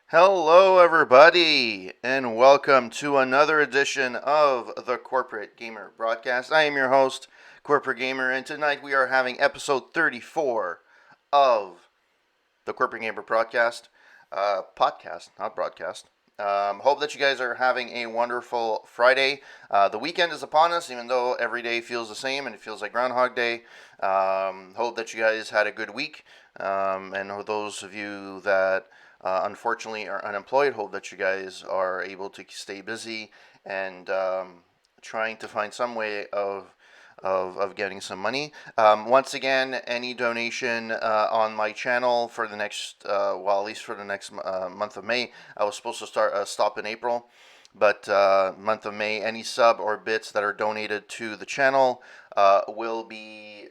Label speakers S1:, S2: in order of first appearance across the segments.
S1: Hello, everybody, and welcome to another edition of the Corporate Gamer Broadcast. I am your host, Corporate Gamer, and tonight we are having episode 34 of the Corporate Gamer Broadcast. Podcast, not broadcast. Hope that you guys are having a wonderful Friday. The weekend is upon us, even though every day feels the same and it feels like Groundhog Day. Hope that you guys had a good week. And those of you that unfortunately are unemployed, hope that you guys are able to stay busy and trying to find some way of getting some money. Once again, any donation on my channel for the next, well, at least for the next month of May. I was supposed to stop in April, but month of May, any sub or bits that are donated to the channel will be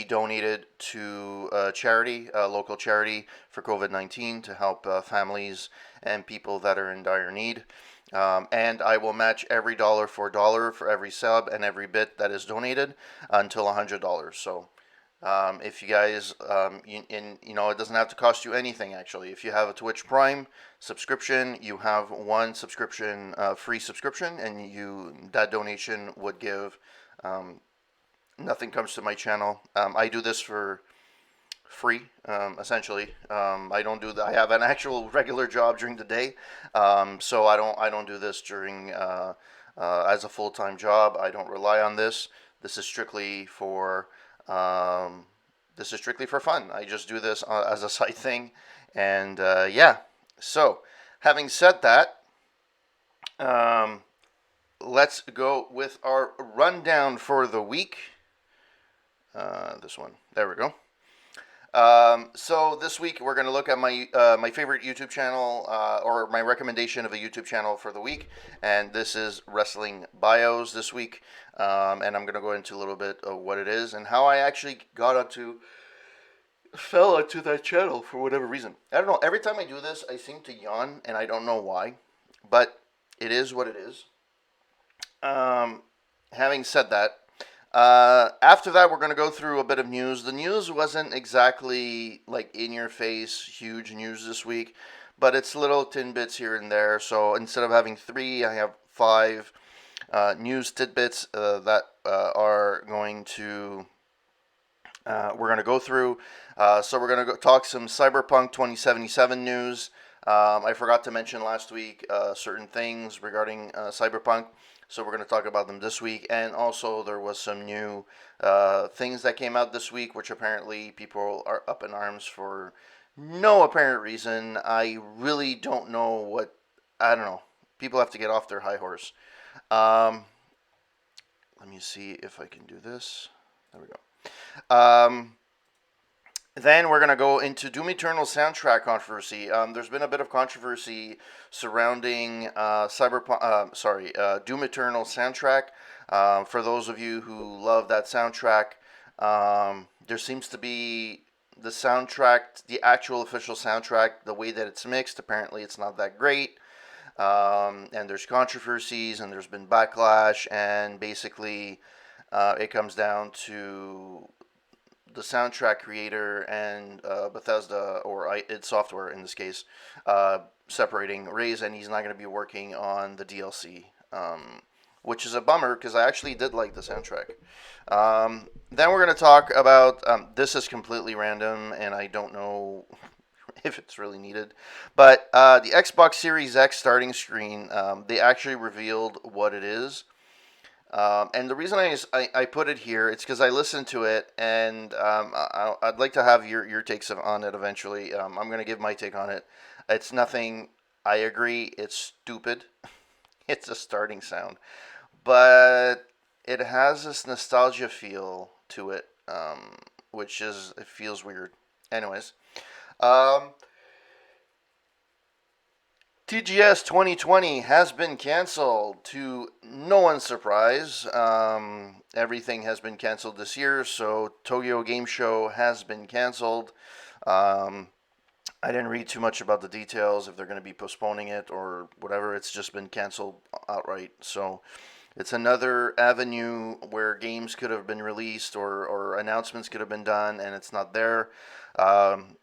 S1: donated to a charity, a local charity for COVID-19 to help families and people that are in dire need. And I will match every dollar for dollar for every sub and every bit that is donated until $100. So if you guys, it doesn't have to cost you anything actually. If you have a Twitch Prime subscription, you have one subscription, free subscription, and that donation would give. Nothing comes to my channel. I do this for free, essentially. I don't do that. I have an actual regular job during the day, so I don't do this during as a full time job. I don't rely on this. This is strictly for fun. I just do this as a side thing, and yeah. So, having said that, um, let's go with our rundown for the week. This one. There we go. So this week we're going to look at my favorite YouTube channel or my recommendation of a YouTube channel for the week, and this is Wrestling Bios this week, and I'm going to go into a little bit of what it is and how I actually fell onto that channel for whatever reason. I don't know. Every time I do this, I seem to yawn, and I don't know why, but it is what it is. Um, Having said that, after that, we're going to go through a bit of news. The news wasn't exactly like in your face, huge news this week, but it's little tidbits here and there. So instead of having three, I have five news tidbits that are going to we're going to go through. So we're going to talk some Cyberpunk 2077 news. I forgot to mention last week certain things regarding Cyberpunk, so we're going to talk about them this week. And also, there was some new things that came out this week, which apparently people are up in arms for no apparent reason. I really don't know what. I don't know. People have to get off their high horse. Um, Let me see if I can do this. There we go. Then we're gonna go into Doom Eternal soundtrack controversy. There's been a bit of controversy surrounding Doom Eternal soundtrack. For those of you who love that soundtrack, there seems to be the soundtrack, the actual official soundtrack, the way that it's mixed. Apparently, it's not that great, and there's controversies, and there's been backlash, and basically, it comes down to the soundtrack creator and Bethesda or id Software in this case separating Rays, and he's not going to be working on the DLC, which is a bummer because I actually did like the soundtrack. Then we're going to talk about this is completely random and I don't know if it's really needed, but the Xbox Series X starting screen, they actually revealed what it is. And the reason I put it here, it's because I listened to it, and I'd like to have your takes on it eventually. I'm going to give my take on it. It's nothing, I agree, it's stupid. It's a starting sound. But it has this nostalgia feel to it, it feels weird. Anyways, um, TGS 2020 has been canceled to no one's surprise. Everything has been canceled this year, so Tokyo Game Show has been canceled. Um, I didn't read too much about the details, if they're going to be postponing it or whatever. It's just been canceled outright. So it's another avenue where games could have been released or announcements could have been done, and it's not there. Um,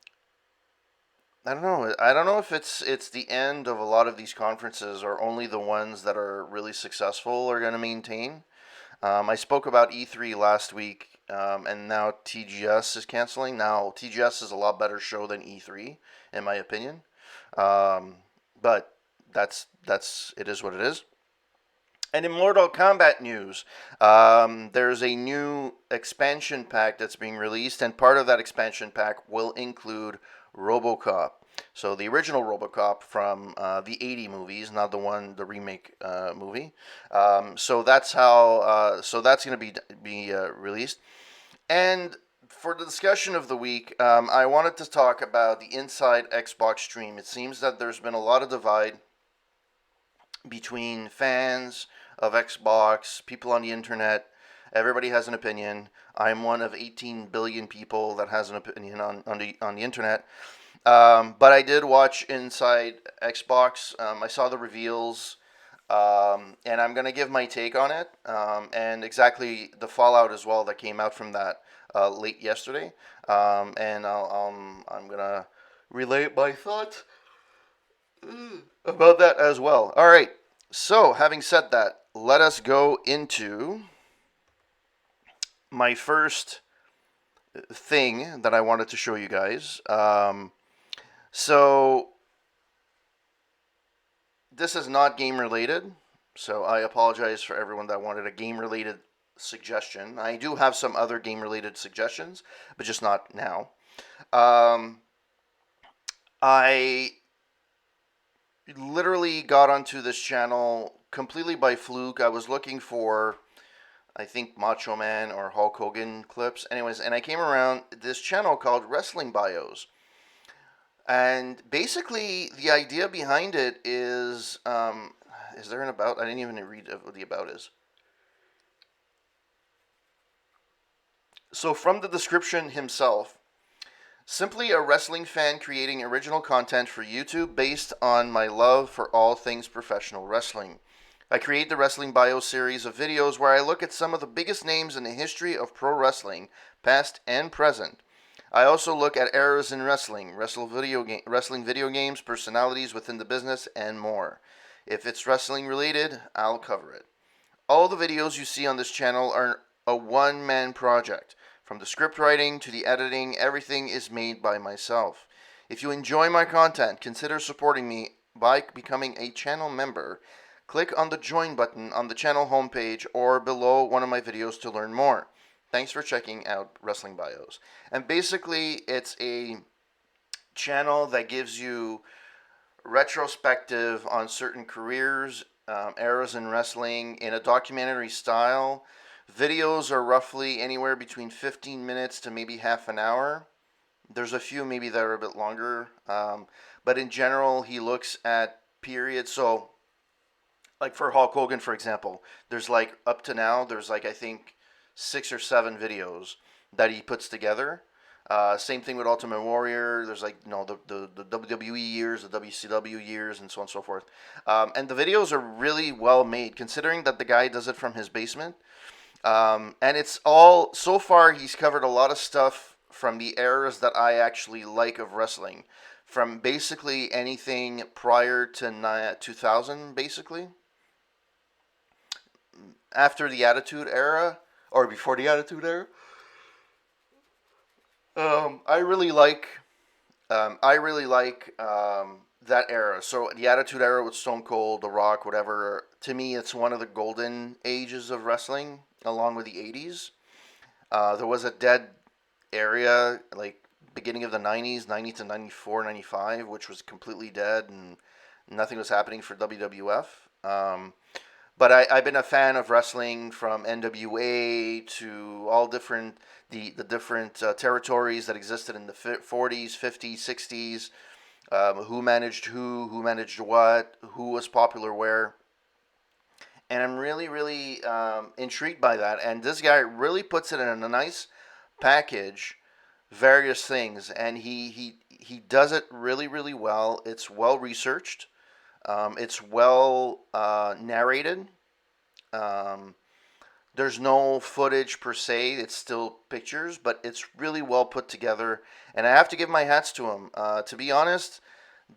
S1: I don't know. I don't know if it's the end of a lot of these conferences, or only the ones that are really successful are going to maintain. I spoke about E3 last week, and now TGS is canceling. Now TGS is a lot better show than E3, in my opinion. Um, but that's it is what it is. And in Mortal Kombat news, there's a new expansion pack that's being released, and part of that expansion pack will include Robocop. So the original Robocop from the '80 movies, not the remake movie. So that's how. So that's going to be released. And for the discussion of the week, I wanted to talk about the Inside Xbox stream. It seems that there's been a lot of divide between fans of Xbox, people on the internet. Everybody has an opinion. I'm one of 18 billion people that has an opinion on the internet. But I did watch Inside Xbox. I saw the reveals, and I'm gonna give my take on it, and exactly the fallout as well that came out from that late yesterday. And I'm gonna relate my thoughts about that as well. All right. So, having said that, let us go into my first thing that I wanted to show you guys. So, this is not game related. So, I apologize for everyone that wanted a game related suggestion. I do have some other game related suggestions, but just not now. Um, I literally got onto this channel completely by fluke. I was looking for, I think, Macho Man or Hulk Hogan clips. Anyways, and I came around this channel called Wrestling Bios. And basically, the idea behind it is there an about? I didn't even read what the about is. So, from the description himself, simply a wrestling fan creating original content for YouTube based on my love for all things professional wrestling. I create the Wrestling Bio series of videos where I look at some of the biggest names in the history of pro wrestling, past and present. I also look at eras in wrestling, wrestling video games, personalities within the business, and more. If it's wrestling related, I'll cover it. All the videos you see on this channel are a one man project. From the script writing to the editing, everything is made by myself. If you enjoy my content, consider supporting me by becoming a channel member. Click on the join button on the channel homepage or below one of my videos to learn more. Thanks for checking out Wrestling Bios. And basically, it's a channel that gives you retrospective on certain careers, eras in wrestling in a documentary style. Videos are roughly anywhere between 15 minutes to maybe half an hour. There's a few maybe that are a bit longer, but in general, he looks at periods. So, like for Hulk Hogan, for example, there's like up to now, there's like I think 6 or 7 videos that he puts together. Same thing with Ultimate Warrior. There's like the WWE years, the WCW years, and so on and so forth. And the videos are really well made, considering that the guy does it from his basement. And it's all so far he's covered a lot of stuff from the eras that I actually like of wrestling, from basically anything prior to 2000, basically after the Attitude Era or before the Attitude Era. I really like that era. So the Attitude Era with Stone Cold, The Rock, whatever. To me, it's one of the golden ages of wrestling, along with the '80s. There was a dead area like beginning of the '90s, '90 to '94, '95, which was completely dead and nothing was happening for WWF. But I've been a fan of wrestling from NWA to all different the different territories that existed in the 40s, 50s, 60s. Who managed who managed what, who was popular where, and I'm really really intrigued by that. And this guy really puts it in a nice package, various things, and he does it really really well. It's well researched. It's well narrated. Um, There's no footage per se. It's still pictures, but it's really well put together. And I have to give my hats to him. To be honest,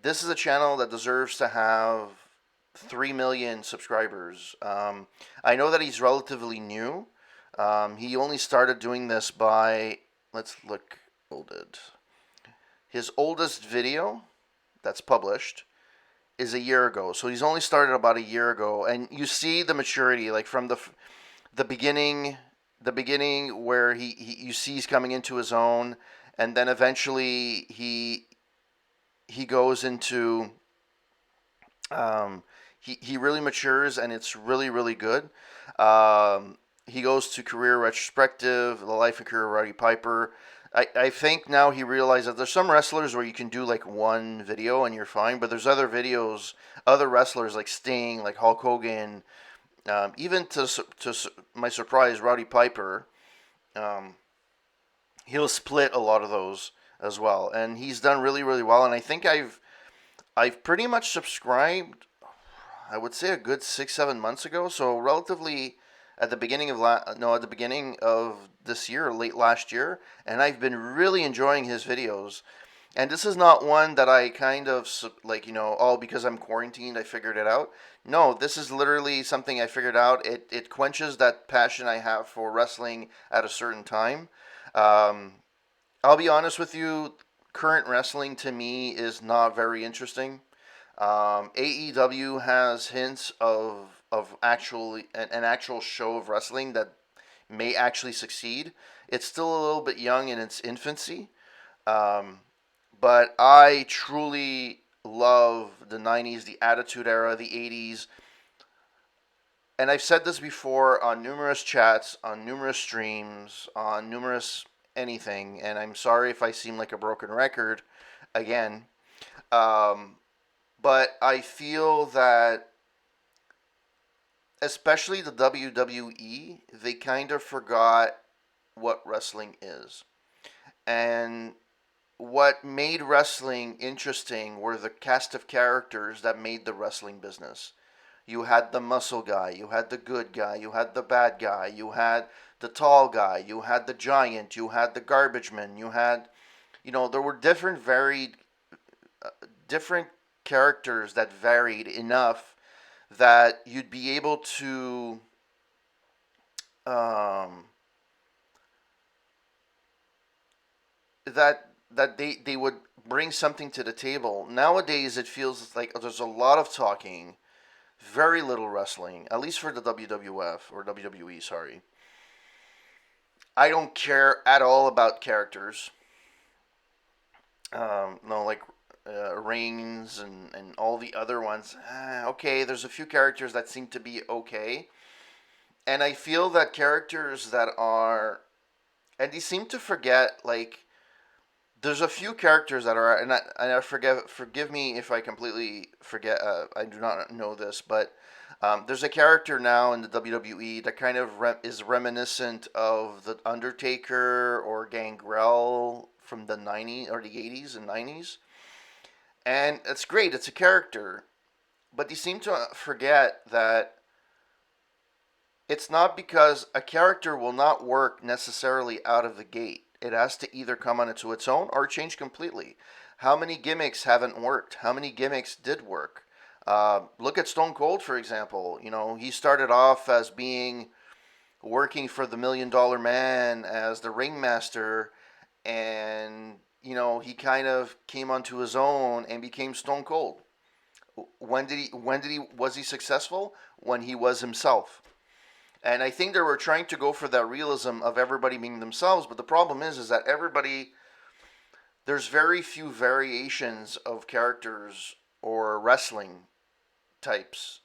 S1: this is a channel that deserves to have 3 million subscribers. I know that he's relatively new. He only started doing this by, let's look, olded. His oldest video that's published is a year ago. So he's only started about a year ago. And you see the maturity, like from the beginning, where you see he's coming into his own, and then eventually he goes into he really matures, and it's really really good. He goes to career retrospective, the life and career of Roddy Piper. I think now he realizes that there's some wrestlers where you can do like one video and you're fine, but there's other videos, other wrestlers like Sting, like Hulk Hogan, even to my surprise, Roddy Piper, um, he'll split a lot of those as well, and he's done really really well. And I think I've pretty much subscribed. I would say a good 6 7 months ago, so relatively at the beginning of no, at the beginning of this year, late last year, and I've been really enjoying his videos. And this is not one that I kind of like, oh, because I'm quarantined, I figured it out. No, this is literally something I figured out. It quenches that passion I have for wrestling at a certain time. Um, I'll be honest with you, current wrestling to me is not very interesting. AEW has hints of actually an actual show of wrestling that may actually succeed. It's still a little bit young in its infancy, um, but I truly love the 90s, the Attitude Era, the 80s. And I've said this before on numerous chats, on numerous streams, on numerous anything, and I'm sorry if I seem like a broken record again. Um, but I feel that, especially the WWE, they kind of forgot what wrestling is. And what made wrestling interesting were the cast of characters that made the wrestling business. You had the muscle guy, you had the good guy, you had the bad guy, you had the tall guy, you had the giant, you had the garbage man, there were different characters that varied enough that you'd be able to um, that they would bring something to the table. Nowadays, it feels like there's a lot of talking, very little wrestling. At least for the WWF or WWE. Sorry, I don't care at all about characters. No, like Reigns and all the other ones. Okay, there's a few characters that seem to be okay, and I feel that characters that are, and they seem to forget, like, there's a few characters that are, and I forgive me if I completely forget. I do not know this, but there's a character now in the WWE that kind of is reminiscent of the Undertaker or Gangrel from the '90s or the '80s and '90s, and it's great. It's a character, but they seem to forget that it's not because a character will not work necessarily out of the gate. It has to either come onto its own or change completely. How many gimmicks haven't worked? How many gimmicks did work? Look at Stone Cold, for example. He started off as being working for the $1 Million Man as the ringmaster, and he kind of came onto his own and became Stone Cold. When did he was he successful? When he was himself. And I think they were trying to go for that realism of everybody being themselves, but the problem is that there's very few variations of characters or wrestling types.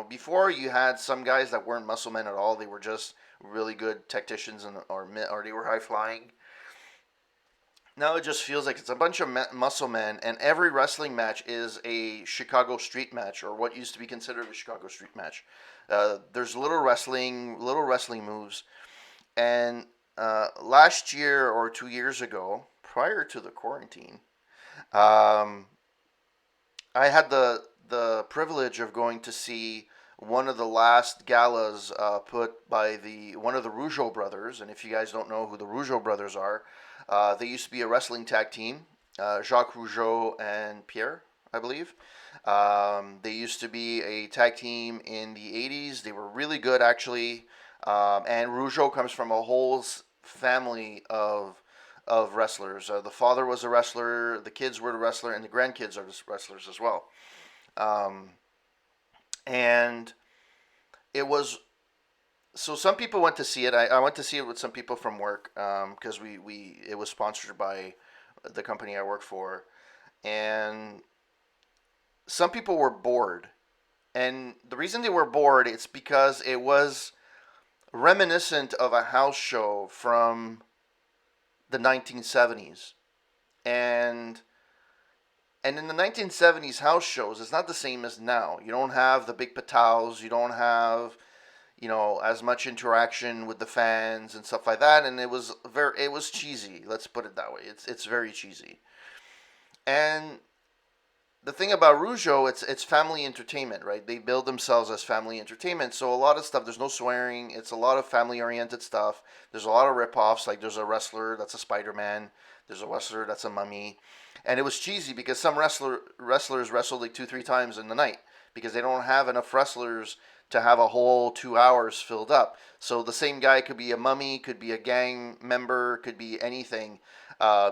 S1: Before you had some guys that weren't muscle men at all; they were just really good tacticians or they were high flying. Now it just feels like it's a bunch of muscle men, and every wrestling match is a Chicago street match, or what used to be considered a Chicago street match. There's little wrestling moves, and last year or 2 years ago, prior to the quarantine, um, I had the privilege of going to see one of the last galas put by the one of the Rougeau brothers. And if you guys don't know who the Rougeau brothers are, they used to be a wrestling tag team, Jacques Rougeau and Pierre, I believe. They used to be a tag team in the 80s. They were really good, actually. And Rougeau comes from a whole family of wrestlers. The father was a wrestler, the kids were a wrestler, and the grandkids are wrestlers as well. Um, and it was so some people went to see it. I went to see it with some people from work because we it was sponsored by the company I work for, and some people were bored. And the reason they were bored it's because it was reminiscent of a house show from the 1970s. And in the 1970s house shows, it's not the same as now. You don't have the big patows, you don't have as much interaction with the fans and stuff like that, and it was cheesy. Let's put it that way. It's very cheesy. And the thing about Rougeau, it's family entertainment, right? They build themselves as family entertainment. So a lot of stuff, there's no swearing. It's a lot of family oriented stuff. There's a lot of rip-offs. Like there's a wrestler that's a Spider-Man. There's a wrestler that's a mummy. And it was cheesy because some wrestlers wrestled like 2-3 times in the night because they don't have enough wrestlers to have a whole 2 hours filled up. So the same guy could be a mummy, could be a gang member, could be anything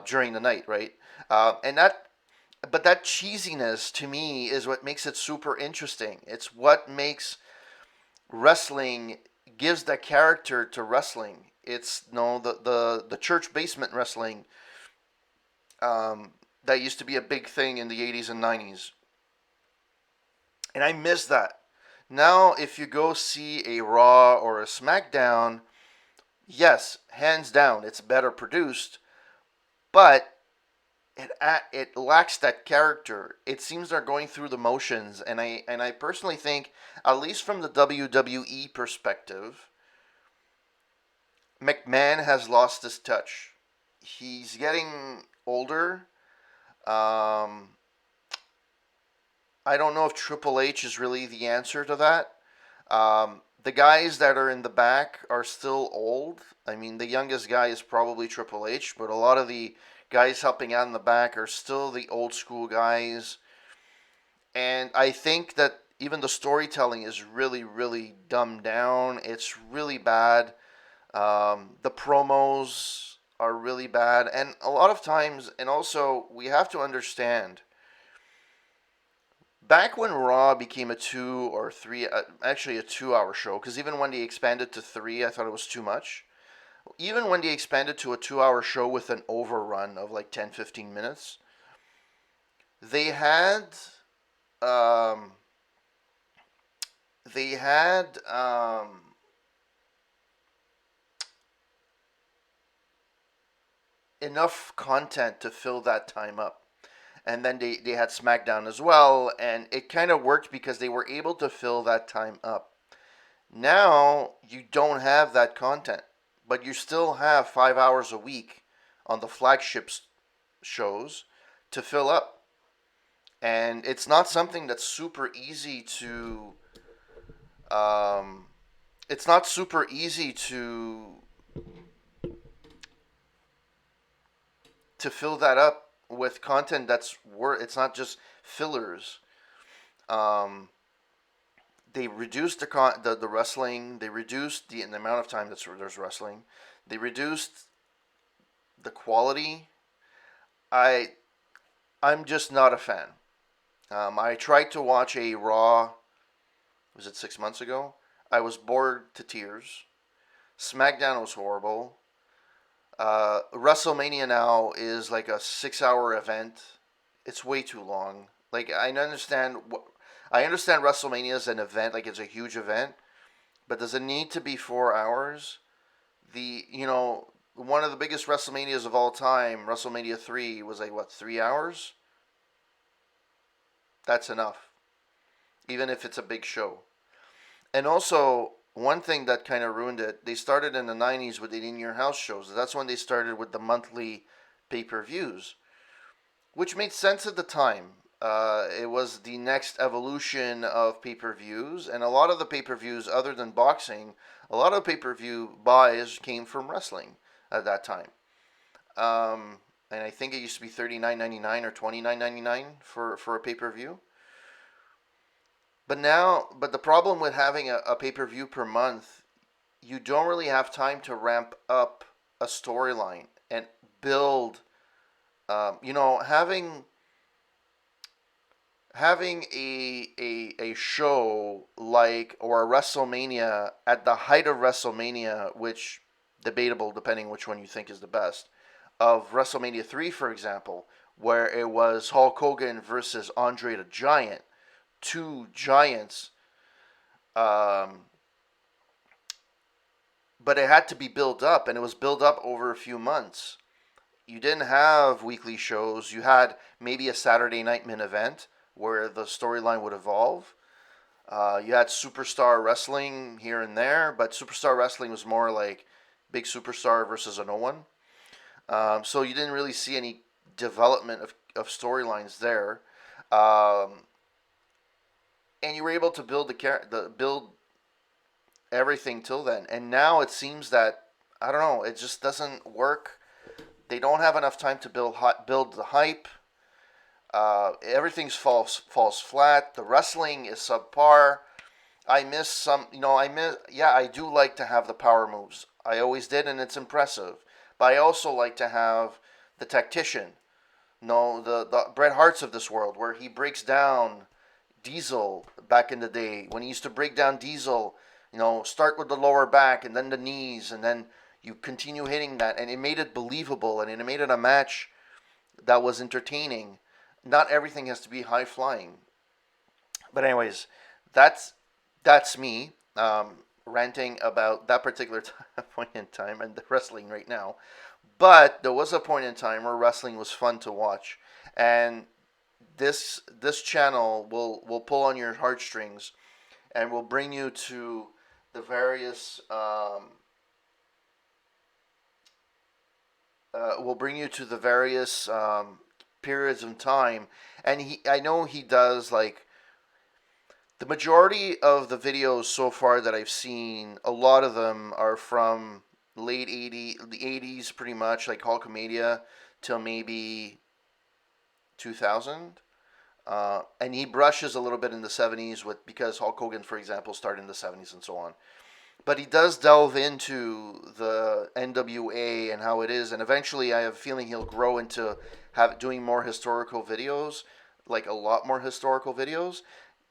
S1: during the night, right? And that but that cheesiness to me is what makes it super interesting. It's what makes wrestling gives that character to wrestling. It's the church basement wrestling that used to be a big thing in the 80s and 90s, and I miss that. Now, if you go see a Raw or a SmackDown, yes, hands down, it's better produced, but it lacks that character. It seems they're going through the motions, and I personally think, at least from the WWE perspective, McMahon has lost his touch. He's getting older. Um, I don't know if Triple H is really the answer to that. The guys that are in the back are still old. I mean, the youngest guy is probably Triple H, but a lot of the guys helping out in the back are still the old school guys. And I think that even the storytelling is really, really dumbed down. It's really bad. The promos are really bad. And a lot of times, and also, we have to understand back when Raw became a 2 or 3, actually a 2 hour show, because even when they expanded to 3, I thought it was too much. Even when they expanded to a 2 hour show with an overrun of like 10, 15 minutes, they had, um, they had, enough content to fill that time up. And then they had SmackDown as well, and it kind of worked because they were able to fill that time up. Now you don't have that content, but you still have 5 hours a week on the flagship shows to fill up, and it's not something that's super easy to. Um, it's not super easy to fill that up with content that's worth. It's not just fillers. Um, they reduced the wrestling. They reduced the amount of time there's wrestling. They reduced the quality. I I'm just not a fan. I tried to watch a Raw. Was it 6 months ago? I was bored to tears. SmackDown was horrible. WrestleMania now is like a 6 hour event. It's way too long. Like I understand WrestleMania is an event, like it's a huge event, but does it need to be 4 hours? One of the biggest WrestleManias of all time, WrestleMania 3, was like what, 3 hours? That's enough, even if it's a big show. And also, one thing that kind of ruined it, they started in the 90s with the in your house shows. That's when they started with the monthly pay per views, which made sense at the time. It was the next evolution of pay-per-views, and a lot of the pay-per-views, other than boxing, a lot of pay-per-view buys came from wrestling at that time. Um, and I think it used to be $39.99 or $29.99 for a pay-per-view. But the problem with having a pay-per-view per month, you don't really have time to ramp up a storyline and build. Having a show like or a WrestleMania at the height of WrestleMania, which debatable depending which one you think is the best, of WrestleMania 3, for example, where it was Hulk Hogan versus Andre the Giant, two giants, um, but it had to be built up, and it was built up over a few months. You didn't have weekly shows. You had maybe a Saturday night main event where the storyline would evolve. You had superstar wrestling here and there, but superstar wrestling was more like big superstar versus a no one. So you didn't really see any development of storylines there, um, and you were able to build everything till then. And now it seems that I don't know, it just doesn't work. They don't have enough time to build the hype. Everything's falls flat. The wrestling is subpar. I miss some, I miss, yeah, I do like to have the power moves. I always did, and it's impressive. But I also like to have the tactician, the Bret Harts of this world, where he breaks down Diesel back in the day. When he used to break down Diesel, start with the lower back and then the knees, and then you continue hitting that, and it made it believable, and it made it a match that was entertaining. Not everything has to be high flying. But anyways, that's that's me ranting about that particular point in time and the wrestling right now. But there was a point in time where wrestling was fun to watch, and this channel will pull on your heartstrings and will bring you to the various periods of time. And I know he does like the majority of the videos so far that I've seen. A lot of them are from the 80s, pretty much like Hulkamania till maybe 2000. And he brushes a little bit in the 70s with because Hulk Hogan, for example, started in the 70s and so on. But he does delve into the NWA and how it is, and eventually I have a feeling he'll grow into doing more historical videos, like a lot more historical videos.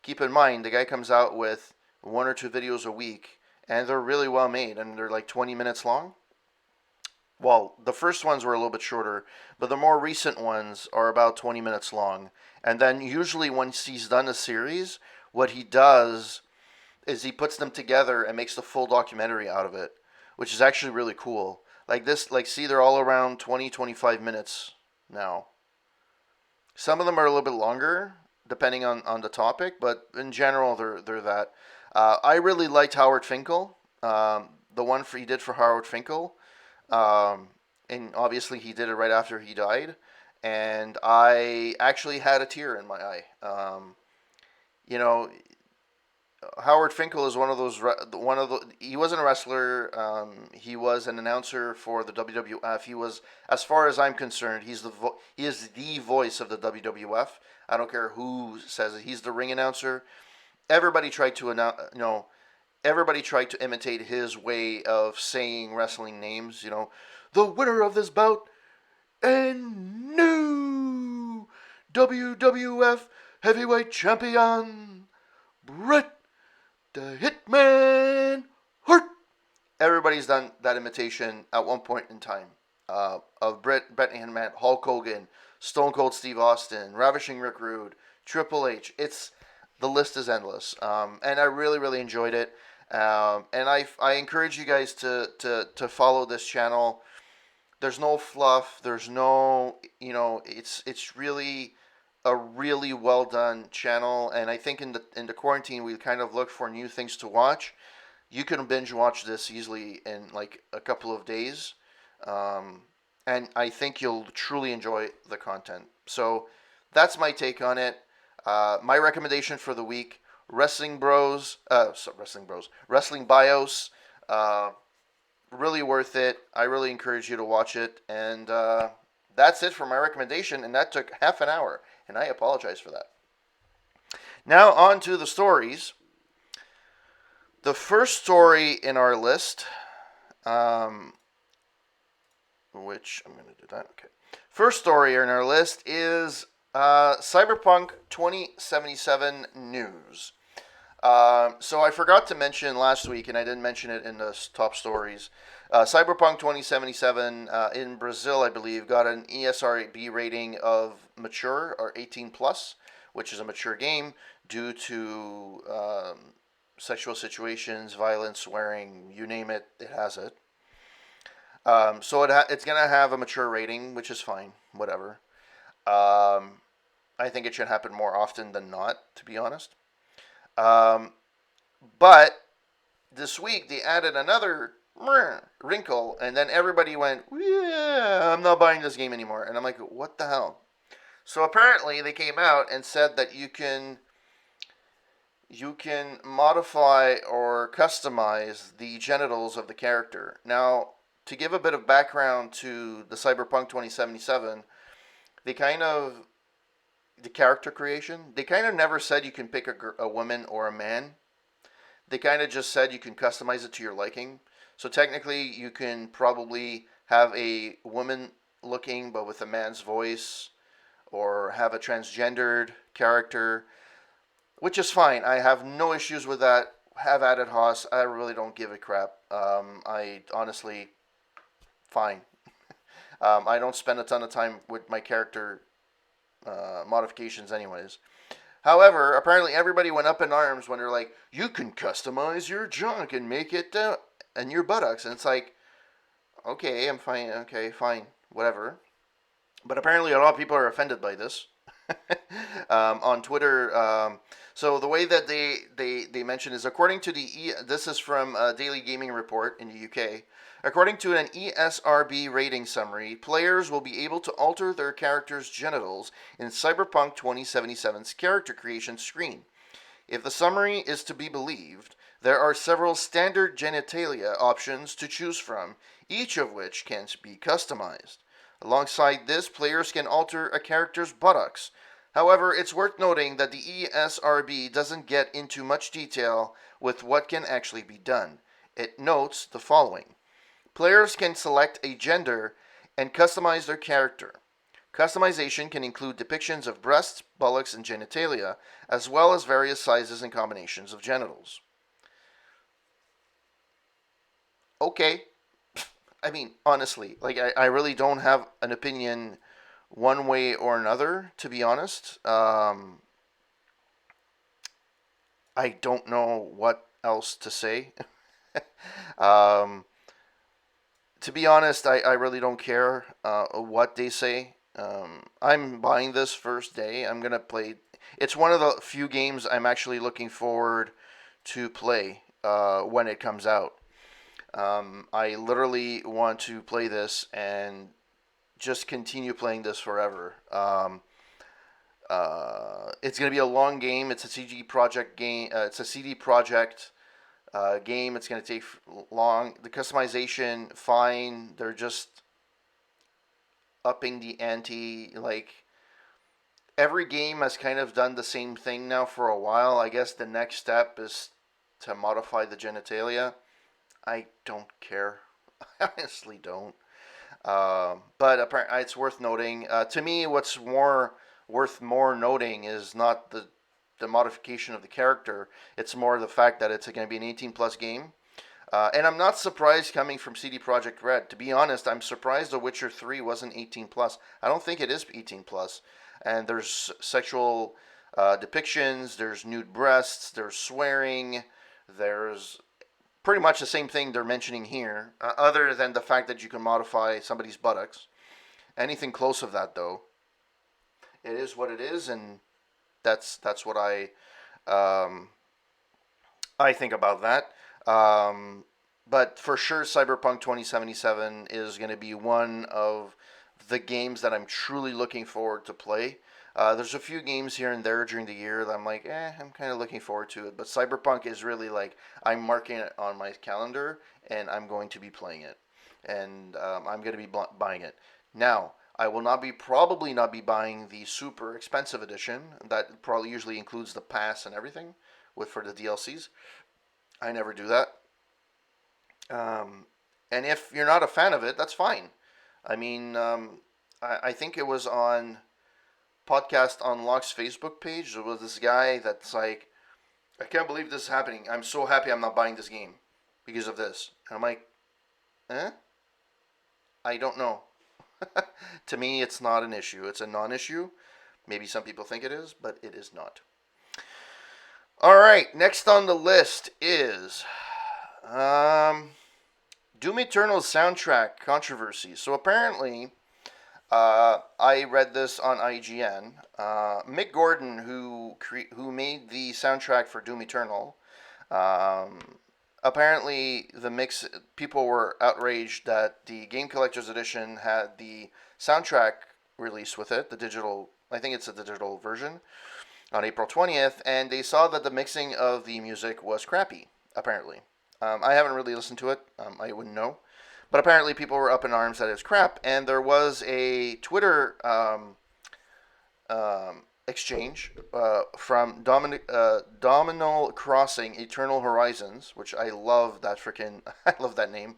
S1: Keep in mind, the guy comes out with one or two videos a week, and they're really well made, and they're like 20 minutes long. Well, the first ones were a little bit shorter, but the more recent ones are about 20 minutes long. And then usually once he's done a series, what he does is he puts them together and makes the full documentary out of it, which is actually really cool. Like this, like see, they're all around 20, 25 minutes now. Some of them are a little bit longer, depending on the topic, but in general, they're that. I really liked Howard Finkel, the one he did for Howard Finkel, um, and obviously he did it right after he died, and I actually had a tear in my eye. You know, Howard Finkel is he wasn't a wrestler. He was an announcer for the WWF. He was, as far as I'm concerned, he is the voice of the WWF. I don't care who says it. He's the ring announcer. Everybody tried to everybody tried to imitate his way of saying wrestling names. The winner of this bout and new WWF Heavyweight Champion, Bret the Hitman Hart. Everybody's done that imitation at one point in time of Bret the Hitman, Hulk Hogan, Stone Cold Steve Austin, Ravishing Rick Rude, Triple H. The list is endless, and I really really enjoyed it. And I encourage you guys to follow this channel. There's no fluff. There's no it's really a really well done channel, and I think in the quarantine we kind of look for new things to watch. You can binge watch this easily in like a couple of days, um, and I think you'll truly enjoy the content. So that's my take on it. My recommendation for the week: Wrestling Bios. Uh, really worth it. I really encourage you to watch it. And that's it for my recommendation. And that took half an hour. And I apologize for that. Now, on to the stories. The first story in our list, um, which I'm going to do that. Okay. First story in our list is Cyberpunk 2077 news. So I forgot to mention last week, and I didn't mention it in the top stories. Cyberpunk 2077 in Brazil, I believe, got an ESRB rating of mature or 18 plus, which is a mature game due to sexual situations, violence, swearing, you name it, it has it. So it's gonna have a mature rating, which is fine, whatever. Um, I think it should happen more often than not, to be honest. Um, but this week they added another wrinkle, and then everybody went, "Yeah, I'm not buying this game anymore." And I'm like, "What the hell?" So apparently they came out and said that you can modify or customize the genitals of the character. Now, to give a bit of background to the Cyberpunk 2077, they kind of the character creation. They kind of never said you can pick a woman or a man. They kind of just said you can customize it to your liking. So technically, you can probably have a woman looking but with a man's voice, or have a transgendered character, which is fine. I have no issues with that. Have at it, Haas. I really don't give a crap. I honestly, fine. I don't spend a ton of time with my character modifications, anyways. However, apparently everybody went up in arms when they're like, "You can customize your junk and make it and your buttocks," and it's like, okay, I'm fine. Okay, fine, whatever. But apparently, a lot of people are offended by this on Twitter. So the way that they mention is according to this is from Daily Gaming Report in the UK. According to an ESRB rating summary, players will be able to alter their character's genitals in Cyberpunk 2077's character creation screen. If the summary is to be believed, there are several standard genitalia options to choose from, each of which can be customized. Alongside this, players can alter a character's buttocks. However, it's worth noting that the ESRB doesn't get into much detail with what can actually be done. It notes the following: players can select a gender and customize their character. Customization can include depictions of breasts, buttocks, and genitalia, as well as various sizes and combinations of genitals. Okay. I mean, honestly, like, I really don't have an opinion one way or another, to be honest. I don't know what else to say. um, to be honest, I really don't care what they say. I'm buying this first day. I'm gonna play. It's one of the few games I'm actually looking forward to play when it comes out. I literally want to play this and just continue playing this forever. It's gonna be a long game. It's a CD project game. It's a CD project game. It's gonna take long. The customization, fine. They're just upping the ante. Like, every game has kind of done the same thing now for a while. I guess the next step is to modify the genitalia. I don't care. I honestly don't. But apparently, it's worth noting. To me, what's more noting is not the modification of the character. It's more the fact that it's going to be an 18 plus game. And I'm not surprised coming from CD Projekt Red. To be honest, I'm surprised The Witcher 3 wasn't 18 plus. I don't think it is 18 plus. And there's sexual depictions, there's nude breasts, there's swearing, there's pretty much the same thing they're mentioning here, other than the fact that you can modify somebody's buttocks. Anything close of that, though, it is what it is, and that's what um, I think about that. But for sure, Cyberpunk 2077 is going to be one of the games that I'm truly looking forward to play. There's a few games here and there during the year that I'm like, I'm kind of looking forward to it. But Cyberpunk is really like I'm marking it on my calendar, and I'm going to be playing it, and I'm going to be buying it. Now, I will not be probably not be buying the super expensive edition that probably usually includes the pass and everything with for the DLCs. I never do that. Um, and if you're not a fan of it, that's fine. I mean, I think it was on Podcast Unlock's Facebook page. There was this guy that's like, I can't believe this is happening. I'm so happy I'm not buying this game because of this. And I'm like, eh? I don't know. To me, it's not an issue. It's a non-issue. Maybe some people think it is, but it is not. All right, next on the list is um, Doom Eternal's soundtrack controversy. So apparently, I read this on IGN. Mick Gordon, who made the soundtrack for Doom Eternal, um, apparently the mix people were outraged that the Game Collector's Edition had the soundtrack released with it, the digital. I think it's a digital version on April 20th, and they saw that the mixing of the music was crappy. Apparently, I haven't really listened to it. I wouldn't know. But apparently, people were up in arms that it's crap, and there was a Twitter exchange from Domino Crossing Eternal Horizons, which I love that freaking I love that name.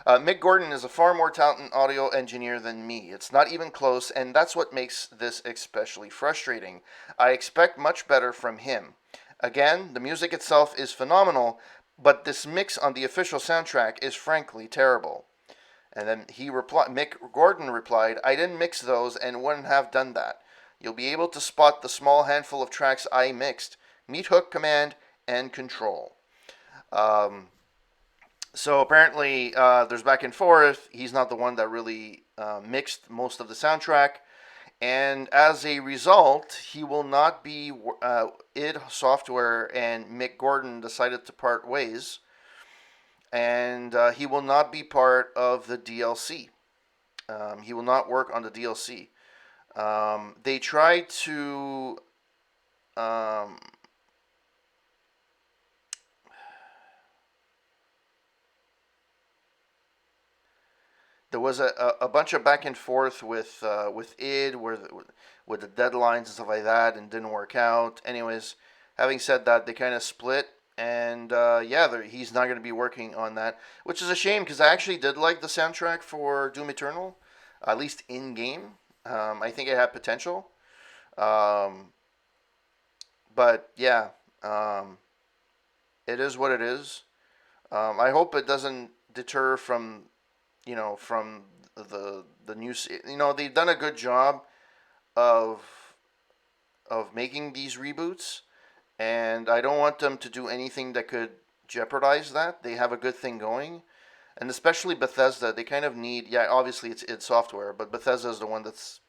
S1: Mick Gordon is a far more talented audio engineer than me. It's not even close, and that's what makes this especially frustrating. I expect much better from him. Again, the music itself is phenomenal, but this mix on the official soundtrack is frankly terrible. And then Mick Gordon replied, I didn't mix those and wouldn't have done that. You'll be able to spot the small handful of tracks I mixed. Meat Hook Command and Control. Um, so apparently there's back and forth. He's not the one that really mixed most of the soundtrack. And as a result, he will not be id Software and Mick Gordon decided to part ways, and he will not be part of the DLC. He will not work on the DLC. They tried to um, there was a bunch of back and forth with id where with the deadlines and stuff like that, and didn't work out. Anyways, having said that, they kind of split, and yeah, he's not going to be working on that, which is a shame because I actually did like the soundtrack for Doom Eternal, at least in game. I think it had potential, um, but yeah, um, it is what it is. I hope it doesn't deter from from the new. They've done a good job of making these reboots, and I don't want them to do anything that could jeopardize that. They have a good thing going, and especially Bethesda. They kind of need. Yeah, obviously it's software, but Bethesda is the one that's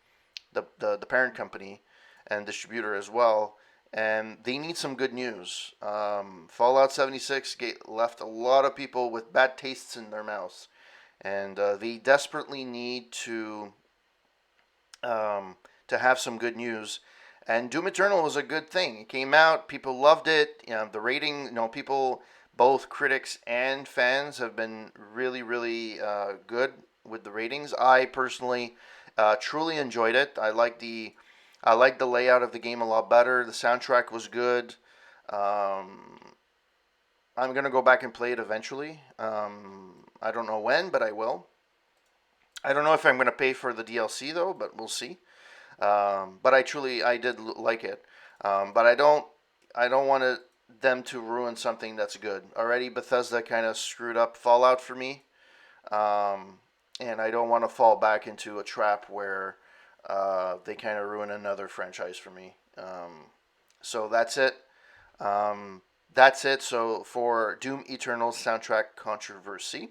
S1: the parent company and distributor as well. And they need some good news. Fallout 76 left a lot of people with bad tastes in their mouths, and they desperately need to have some good news. And Doom Eternal was a good thing. It came out, people loved it. The rating, people, both critics and fans, have been really, really good with the ratings. I personally truly enjoyed it. I like the layout of the game a lot better. The soundtrack was good. Um, I'm gonna go back and play it eventually. I don't know when, but I will. I don't know if I'm gonna pay for the DLC though, but we'll see. But I did like it. But I don't want them to ruin something that's good. Already Bethesda kind of screwed up Fallout for me, um, and I don't want to fall back into a trap where they kind of ruin another franchise for me. So that's it. That's it. So for Doom Eternal soundtrack controversy.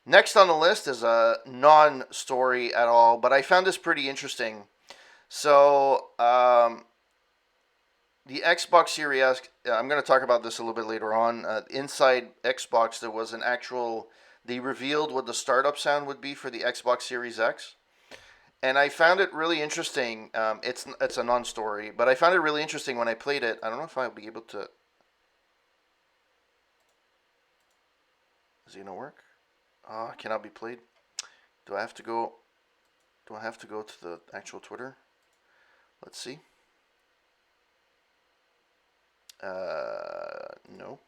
S1: Next on the list is a non-story at all, but I found this pretty interesting. So the Xbox Series S, I'm going to talk about this a little bit later on. Inside Xbox, there was an actual. They revealed what the startup sound would be for the Xbox Series X, and I found it really interesting. It's a non-story, but I found it really interesting when I played it. I don't know if I'll be able to. Is it gonna work? Oh, it cannot be played. Do I have to go? Do I have to go to the actual Twitter? Let's see. No.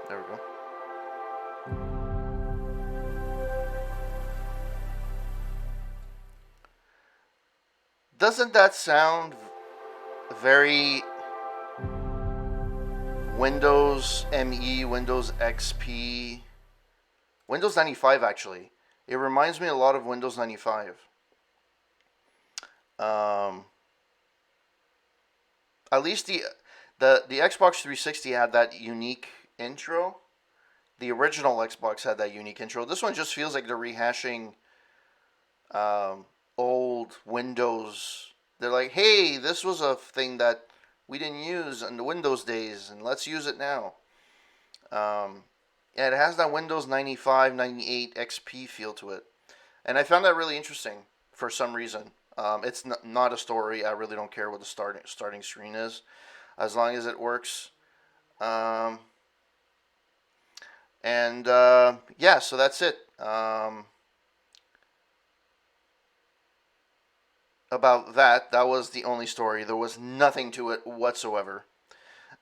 S1: There we go. Doesn't that sound very Windows ME, Windows XP, Windows 95 actually? It reminds me a lot of Windows 95. Um, at least the Xbox 360 had that unique intro. The original Xbox had that unique intro. This one just feels like they're rehashing um, old Windows. They're like, hey, this was a thing that we didn't use in the Windows days, and let's use it now. Um, yeah, it has that Windows 95, 98 XP feel to it. And I found that really interesting for some reason. It's not a story. I really don't care what the starting screen is, as long as it works. Um, and yeah, so that's it. About that, that was the only story. There was nothing to it whatsoever.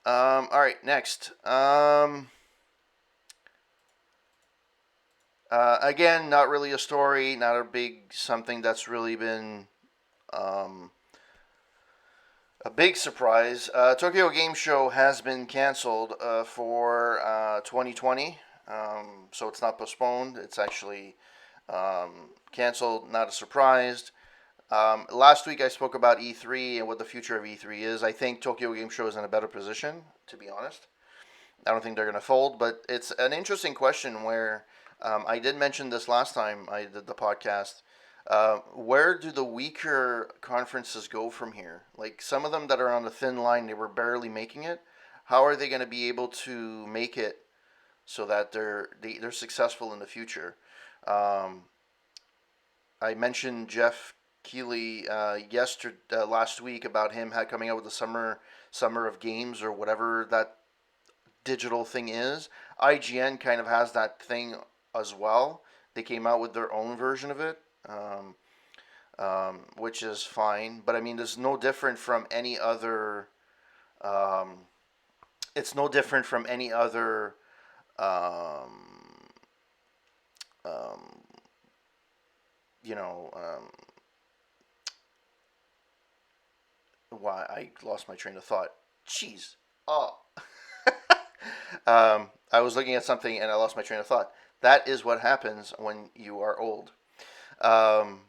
S1: All right, next. Again, not really a story, not a big something that's really been um, a big surprise. Tokyo Game Show has been canceled for 2020, so it's not postponed. It's actually canceled. Not a surprise. Last week I spoke about E3 and what the future of E3 is. I think Tokyo Game Show is in a better position, to be honest. I don't think they're going to fold, but it's an interesting question where I did mention this last time I did the podcast. Where do the weaker conferences go from here? Like some of them that are on the thin line, they were barely making it. How are they going to be able to make it so that they're successful in the future? Um, I mentioned Jeff Keighley yesterday last week about him coming out with the summer of games or whatever that digital thing is. IGN kind of has that thing as well. They came out with their own version of it, which is fine. But I mean, there's no different from any other. Um, it's no different from any other. Um, um, you know, why I lost my train of thought. Jeez. Oh. I was looking at something and I lost my train of thought. That is what happens when you are old. Um,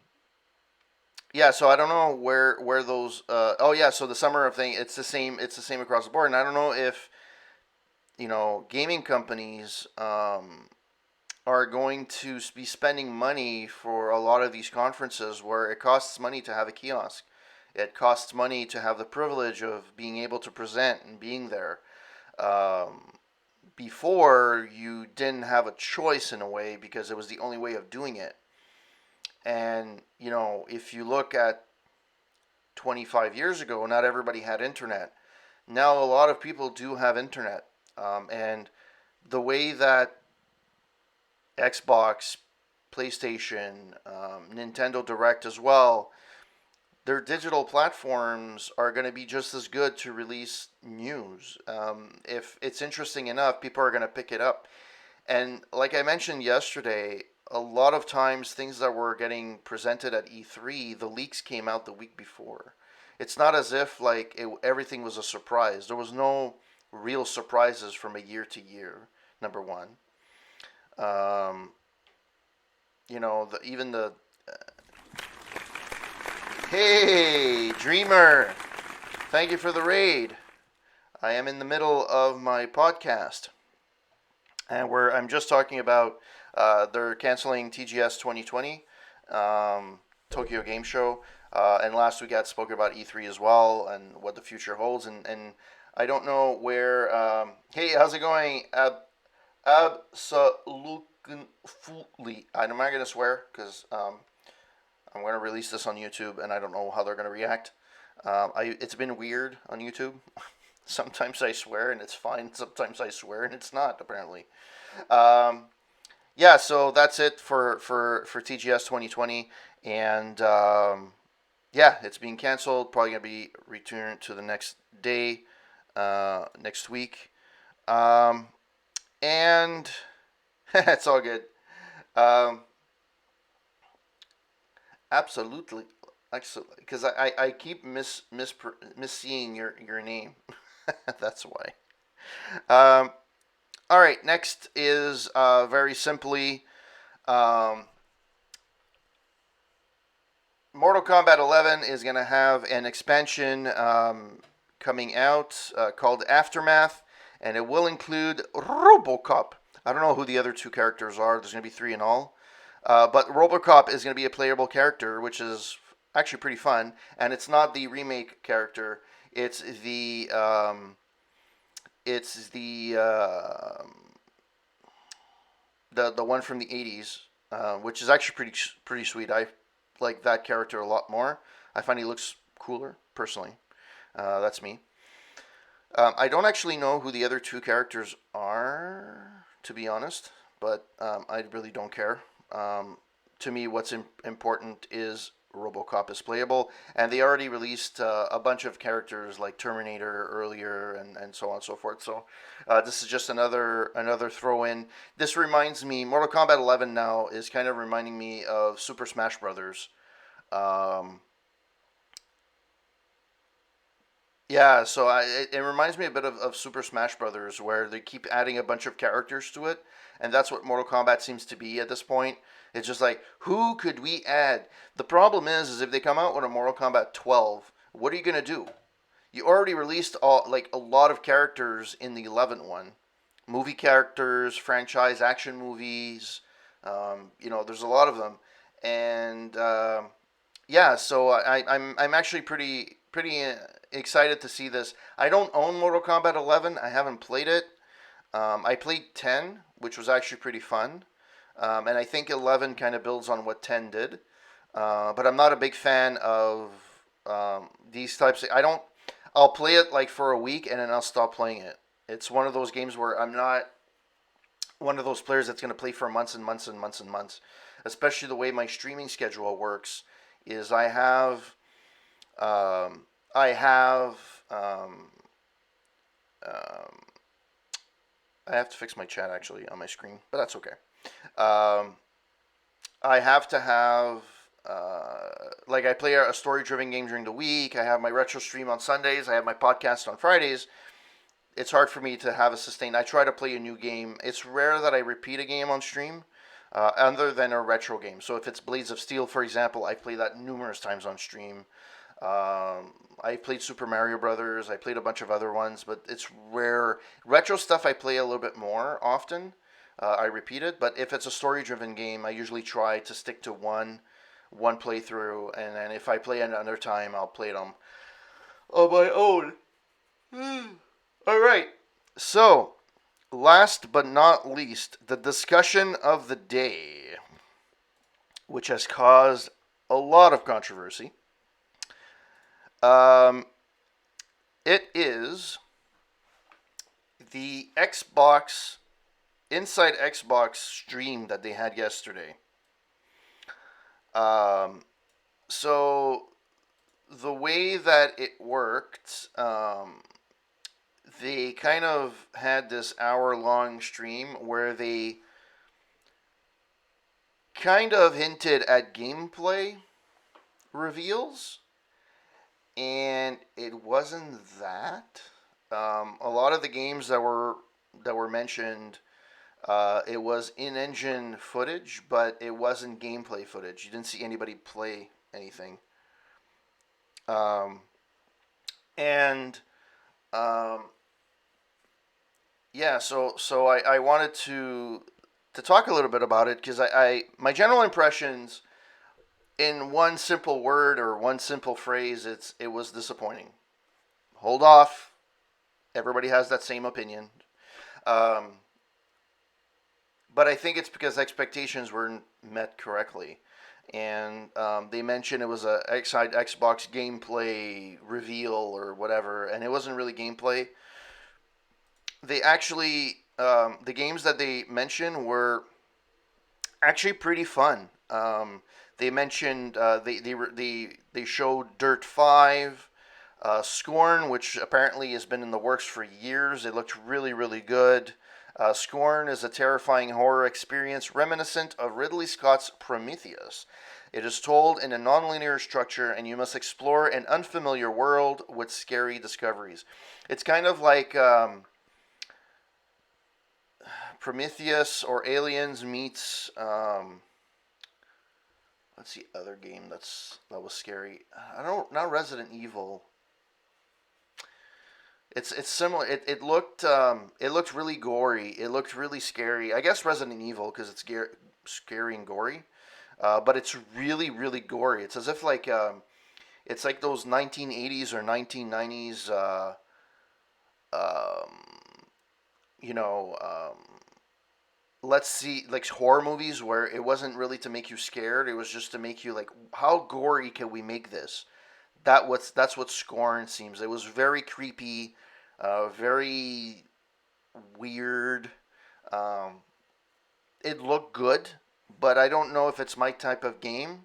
S1: yeah, so I don't know where those. Oh yeah, so the summer of thing. It's the same. It's the same across the board. And I don't know if gaming companies are going to be spending money for a lot of these conferences where it costs money to have a kiosk. It costs money to have the privilege of being able to present and being there. Um, Before you didn't have a choice in a way because it was the only way of doing it. And if you look at 25 years ago, not everybody had internet. Now a lot of people do have internet, and the way that Xbox, PlayStation, Nintendo Direct as well, their digital platforms are going to be just as good to release news. If it's interesting enough, people are going to pick it up. And like I mentioned yesterday, a lot of times things that were getting presented at E3, the leaks came out the week before. It's not as if everything was a surprise. There was no real surprises from a year to year. Number one, um, even the hey Dreamer, thank you for the raid. I am in the middle of my podcast, and where I'm just talking about they're canceling TGS 2020, Tokyo Game Show, and last week I had spoken about E3 as well and what the future holds, and I don't know where. Hey, how's it going, Absolutely. I'm not gonna swear because I'm gonna release this on YouTube, and I don't know how they're gonna react. It's been weird on YouTube. Sometimes I swear and it's fine. Sometimes I swear and it's not. Apparently. Um, yeah. So that's it for TGS 2020, and yeah, it's being canceled. Probably gonna be returned to the next day, next week. Um, and it's all good. Um, absolutely, because I keep misseeing your name. That's why. Um, all right, next is very simply um, Mortal Kombat 11 is going to have an expansion coming out called Aftermath, and it will include Robocop. I don't know who the other two characters are. There's going to be three in all. But Robocop is going to be a playable character, which is actually pretty fun. And it's not the remake character. It's the it's the one from the '80s, which is actually pretty sweet. I like that character a lot more. I find he looks cooler personally. That's me. I don't actually know who the other two characters are, to be honest, but I really don't care. To me, what's important is RoboCop is playable, and they already released a bunch of characters like Terminator earlier, and so on and so forth. So this is just another throw in. This reminds me, Mortal Kombat 11 now is kind of reminding me of Super Smash Brothers. Um, Yeah, so it reminds me a bit of Super Smash Brothers, where they keep adding a bunch of characters to it, and that's what Mortal Kombat seems to be at this point. It's just like, who could we add? The problem is if they come out with a Mortal Kombat 12, what are you gonna do? You already released a lot of characters in the 11 one, movie characters, franchise action movies. There's a lot of them, and yeah, so I'm actually pretty excited to see this. I don't own Mortal Kombat 11. I haven't played it. I played 10, which was actually pretty fun, and I think 11 kind of builds on what 10 did. But I'm not a big fan of these types. I don't. I'll play it like for a week and then I'll stop playing it. It's one of those games where I'm not one of those players that's going to play for months and months and months and months. Especially the way my streaming schedule works is um, I have um, um, I have to fix my chat actually on my screen, but that's okay. Um, I have to have like I play a story-driven game during the week. I have my retro stream on Sundays. I have my podcast on Fridays. It's hard for me to have a sustained. I try to play a new game. It's rare that I repeat a game on stream, other than a retro game. So if it's Blades of Steel, for example, I play that numerous times on stream. I played Super Mario Brothers. I played a bunch of other ones, but it's rare. Retro stuff I play a little bit more often. I repeat it, but if it's a story-driven game, I usually try to stick to one playthrough, and then if I play another time, I'll play them on my own. All right. So, last but not least, the discussion of the day, which has caused a lot of controversy. Um, it is the Inside Xbox stream that they had yesterday. Um, so the way that it worked, they kind of had this hour-long stream where they kind of hinted at gameplay reveals, and it wasn't that. A lot of the games that were mentioned, it was in-engine footage, but it wasn't gameplay footage. You didn't see anybody play anything. Um, and um, yeah, so I wanted to talk a little bit about it because I my general impressions in one simple word or one simple phrase, it was disappointing. Hold off. Everybody has that same opinion. Um, but I think it's because expectations weren't met correctly. And they mentioned it was a Xbox gameplay reveal or whatever, and it wasn't really gameplay. They actually the games that they mentioned were actually pretty fun. They mentioned they showed Dirt 5, Scorn, which apparently has been in the works for years. It looked really good. Scorn is a terrifying horror experience reminiscent of Ridley Scott's Prometheus. It is told in a nonlinear structure, and you must explore an unfamiliar world with scary discoveries. It's kind of like Prometheus or Aliens meets what's the other game that was scary? I don't not Resident Evil. It's similar. It looked really gory. It looked really scary. I guess Resident Evil because it's scary and gory, but it's really gory. It's as if it's like those 1980s or 1990s um, you know let's see like horror movies where it wasn't really to make you scared. It was just to make you like, how gory can we make this? That's what Scorn seems. It was very creepy, very weird. Um, it looked good, but I don't know if it's my type of game.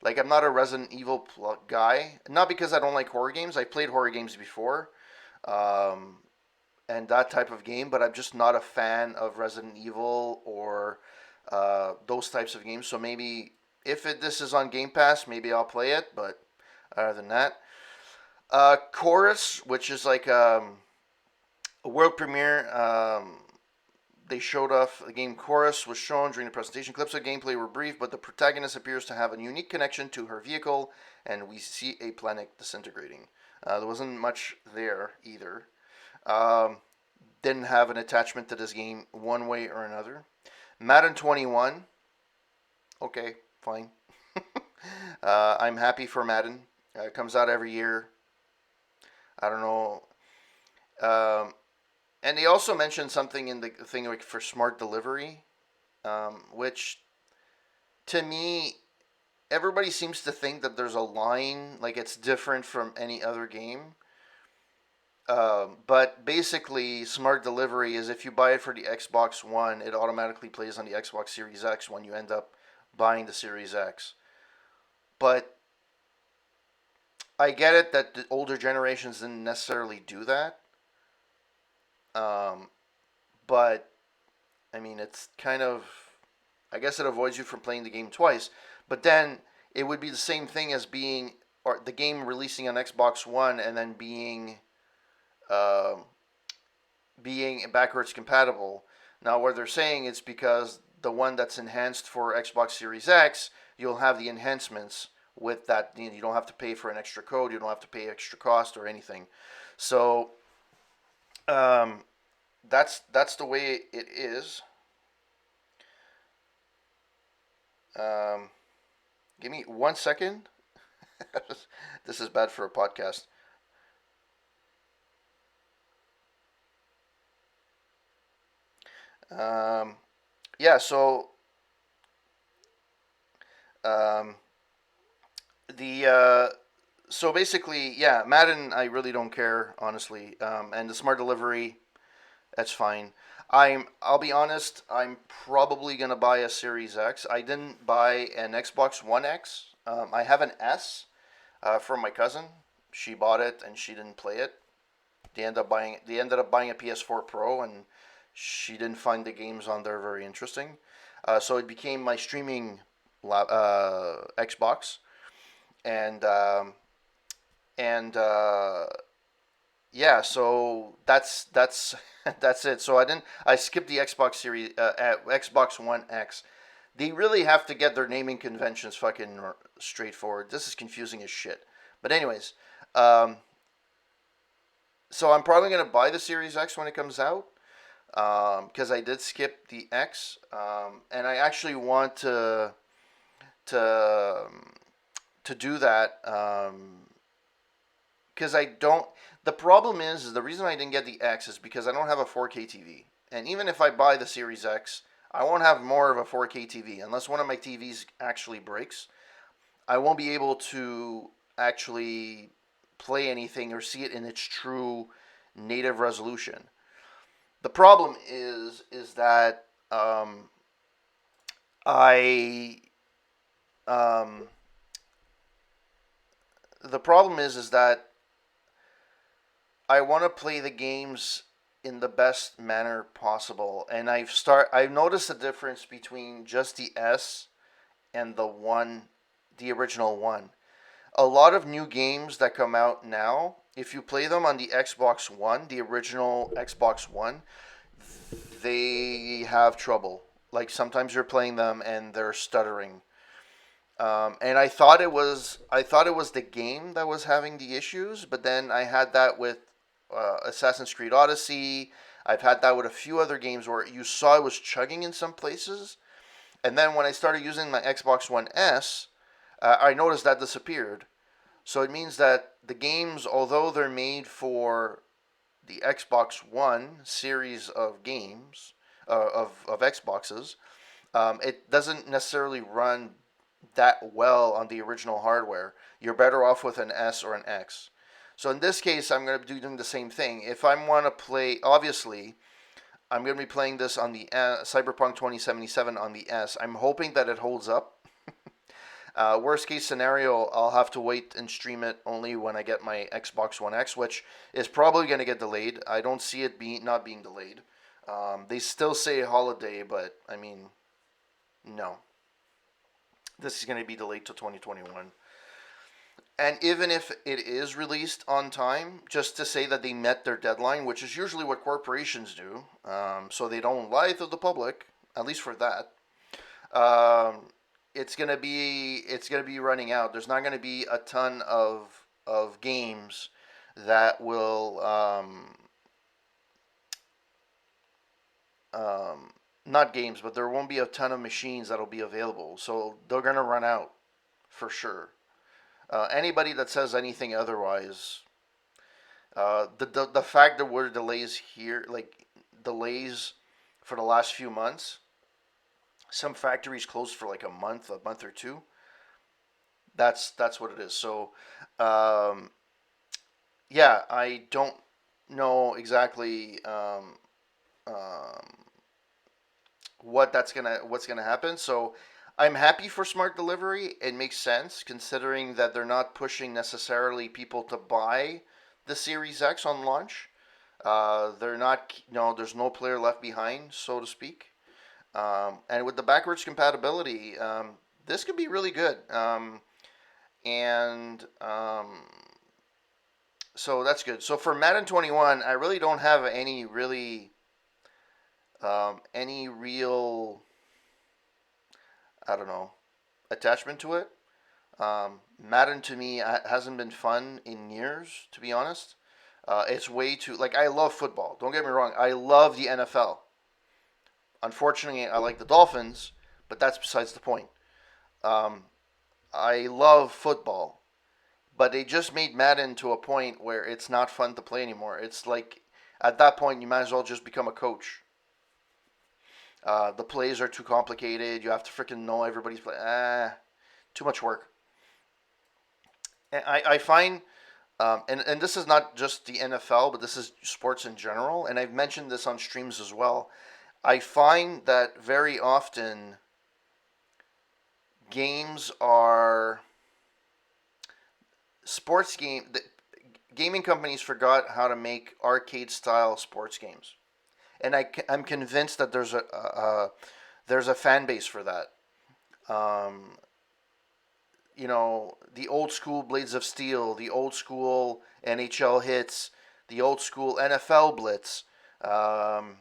S1: Like I'm not a Resident Evil guy. Not because I don't like horror games. I played horror games before, um, and that type of game. But I'm just not a fan of Resident Evil or those types of games. So maybe if this is on Game Pass, maybe I'll play it. But other than that, Chorus, which is like a world premiere. They showed off the game. Chorus was shown during the presentation. Clips of gameplay were brief, but the protagonist appears to have a unique connection to her vehicle, and we see a planet disintegrating. There wasn't much there either. Um, didn't have an attachment to this game one way or another. Madden 21. Okay, fine. I'm happy for Madden. It comes out every year. I don't know. Um, and they also mentioned something in the thing like for smart delivery, which to me, everybody seems to think that there's a line like it's different from any other game. But basically, smart delivery is if you buy it for the Xbox One, it automatically plays on the Xbox Series X when you end up buying the Series X. But I get it that the older generations didn't necessarily do that. Um, but I mean, it's kind of, I guess it avoids you from playing the game twice. But then it would be the same thing as being, or the game releasing on Xbox One and then um, being backwards compatible. Now, what they're saying is because the one that's enhanced for Xbox Series X, you'll have the enhancements with that. You don't have to pay for an extra code. You don't have to pay extra cost or anything. So um, that's the way it is. Um, give me 1 second. This is bad for a podcast. Um, yeah. Um, the so basically, yeah, Madden. I really don't care honestly. And the smart delivery, that's fine. I'll be honest. I'm probably gonna buy a Series X. I didn't buy an Xbox One X. I have an S from my cousin. She bought it and she didn't play it. They ended up buying a PS4 Pro, and she didn't find the games on there very interesting. So it became my streaming Xbox, and and yeah, so that's that's it. So I skipped the Xbox Series, Xbox One X. They really have to get their naming conventions fucking straightforward. This is confusing as shit. But anyways, um, so I'm probably gonna buy the Series X when it comes out because I did skip the X, and I actually want to to do that because I don't. The problem is the reason I didn't get the X is because I don't have a 4K TV, and even if I buy the Series X, I won't have more of a 4K TV unless one of my TVs actually breaks. I won't be able to actually play anything or see it in its true native resolution. The problem is that I um, the problem is that I want to play the games in the best manner possible, and I've noticed the difference between just the S and the original one. A lot of new games that come out now, if you play them on the Xbox One, the original Xbox One, they have trouble. Like sometimes you're playing them and they're stuttering. And I thought it was the game that was having the issues, but then I had that with Assassin's Creed Odyssey. I've had that with a few other games where you saw it was chugging in some places, and then when I started using my Xbox One S, I noticed that disappeared. So it means that the games, although they're made for the Xbox One series of games, of Xboxes, it doesn't necessarily run that well on the original hardware. You're better off with an S or an X. So in this case, I'm going to be doing the same thing. If I want to play, obviously, I'm going to be playing this on the Cyberpunk 2077 on the S. I'm hoping that it holds up. Worst case scenario, I'll have to wait and stream it only when I get my Xbox One X, which is probably going to get delayed. I don't see it not being delayed. They still say holiday, but I mean, no. This is going to be delayed to 2021. And even if it is released on time, just to say that they met their deadline, which is usually what corporations do, so they don't lie to the public, at least for that. Um, it's gonna be running out. There's not gonna be a ton of games that will not games, but there won't be a ton of machines that'll be available. So they're gonna run out for sure. Anybody that says anything otherwise, the fact that we're delays here, like delays for the last few months, some factories closed for like a month or two. That's what it is. So, um, yeah, I don't know exactly what's gonna happen. So, I'm happy for smart delivery. It makes sense considering that they're not pushing necessarily people to buy the Series X on launch. They're not, there's no player left behind, so to speak. And with the backwards compatibility, this could be really good. And So that's good. So for Madden 21, I really don't have any real, I don't know, attachment to it. Madden to me hasn't been fun in years, to be honest. It's way too, like, I love football. Don't get me wrong. I love the NFL. Unfortunately, I like the Dolphins, but that's besides the point. Um, I love football, but they just made Madden to a point where it's not fun to play anymore. It's like at that point you might as well just become a coach. The plays are too complicated. You have to freaking know everybody's play. Too much work. And I find, and this is not just the NFL, but this is sports in general. And I've mentioned this on streams as well. I find that very often games are sports game. Gaming companies forgot how to make arcade style sports games, and I'm convinced that there's a fan base for that. Um, the old school Blades of Steel, the old school NHL hits, the old school NFL Blitz, um,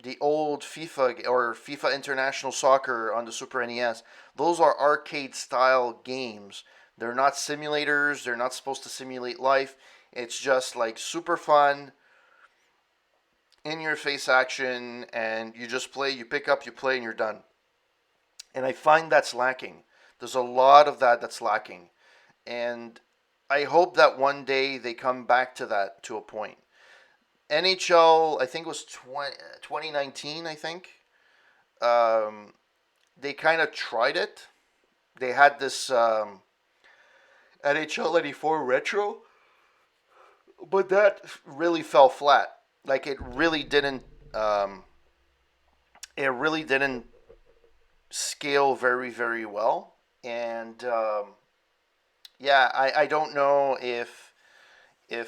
S1: the old FIFA or FIFA International Soccer on the Super NES. Those are arcade style games. They're not simulators. They're not supposed to simulate life. It's just like super fun, in your face action, and you just play, you pick up, you play, and you're done. And I find that's lacking. There's a lot of that's lacking. And I hope that one day they come back to that to a point. NHL, I think it was 2019, I think. they kind of tried it. They had this NHL 84 retro, but that really fell flat. Like it really didn't. It really didn't scale very well. And yeah, I don't know if it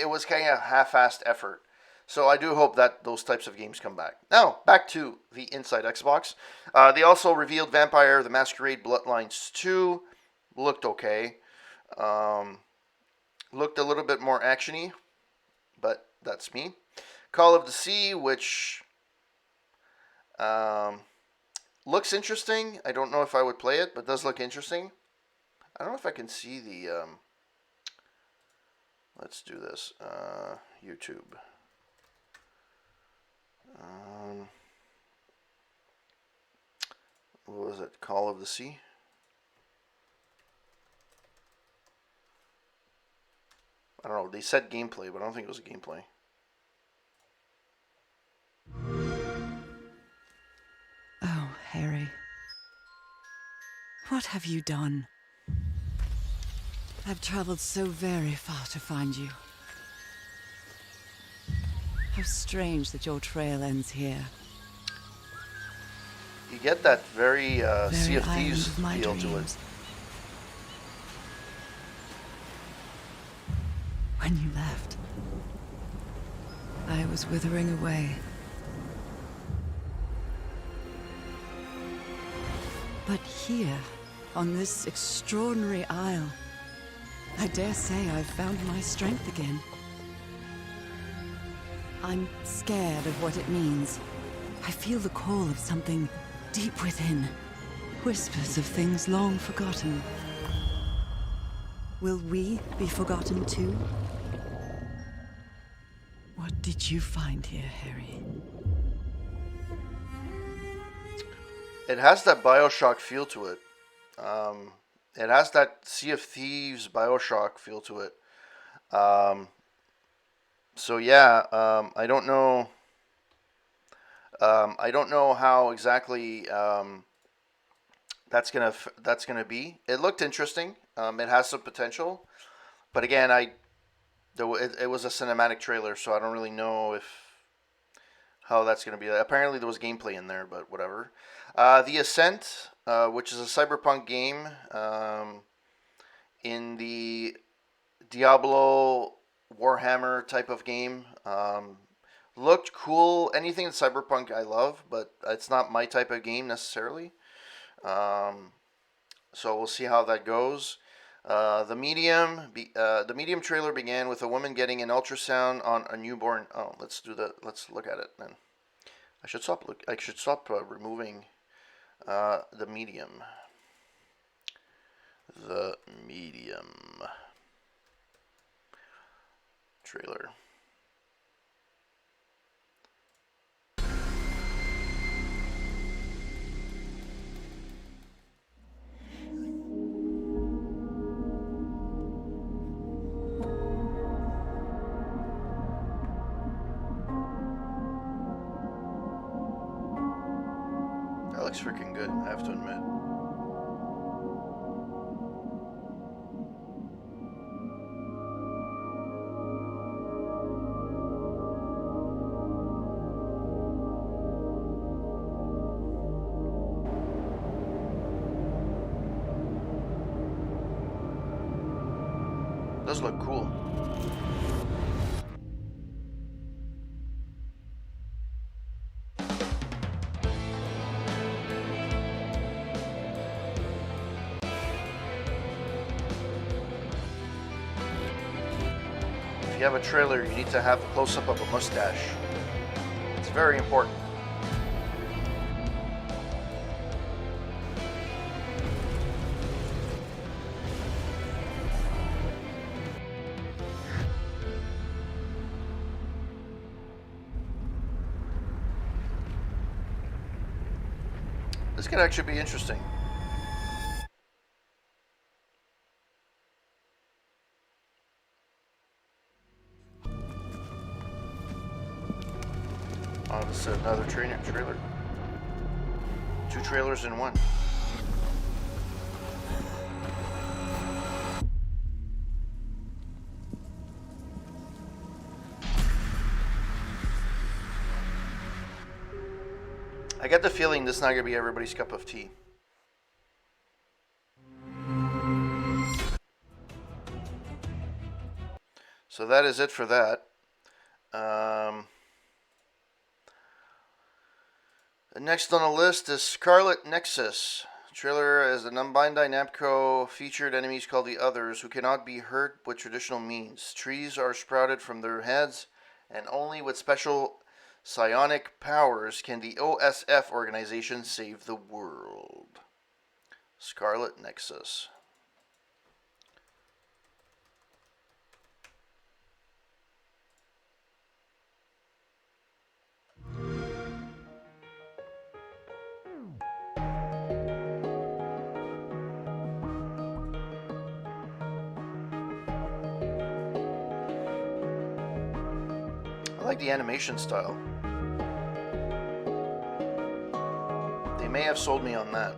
S1: was kind of half-assed effort. So I do hope that those types of games come back. Now, back to the Inside Xbox. They also revealed Vampire the Masquerade Bloodlines 2. Looked okay. Um, Looked a little bit more actiony, but that's me. Call of the Sea, which um, looks interesting. I don't know if I would play it, but does look interesting. I don't know if I can see the... let's do this. YouTube. What was it? Call of the Sea? I don't know. They said gameplay, but I don't think it was a gameplay.
S2: Oh, Harry. What have you done? I've traveled so very far to find you. How strange that your trail ends here.
S1: You get that very Sea of
S2: Very
S1: Thieves
S2: island of my
S1: feel to it.
S2: dreams. When you left, I was withering away. But here, on this extraordinary isle, I dare say I've found my strength again. I'm scared of what it means. I feel the call of something deep within. Whispers of things long forgotten. Will we be forgotten too? What did you find here, Harry?
S1: It has that Bioshock feel to it. It has that Sea of Thieves Bioshock feel to it. So yeah, I don't know. I don't know how exactly that's gonna be. It looked interesting. It has some potential, but again, it was a cinematic trailer, so I don't really know if how that's gonna be. Apparently, there was gameplay in there, but whatever. The Ascent, which is a cyberpunk game in the Diablo Warhammer type of game. Looked cool. Anything in cyberpunk I love, but it's not my type of game necessarily. Um, so we'll see how that goes. The medium trailer began with a woman getting an ultrasound on a newborn. Oh, let's do that. Let's look at it then. I should stop removing the medium. The medium trailer. That looks freaking good, I have to admit. Does look cool. If you have a trailer, you need to have a close-up of a mustache. It's very important. This could actually be interesting. Oh, this is another trailer. Two trailers in one. I get the feeling this is not going to be everybody's cup of tea. So that is it for that. Next on the list is Scarlet Nexus. Trailer as the non-Bandai Namco featured enemies called the Others, who cannot be hurt with traditional means. Trees are sprouted from their heads, and only with special psionic powers can the OSF organization save the world. Scarlet Nexus. I like the animation style. They may have sold me on that.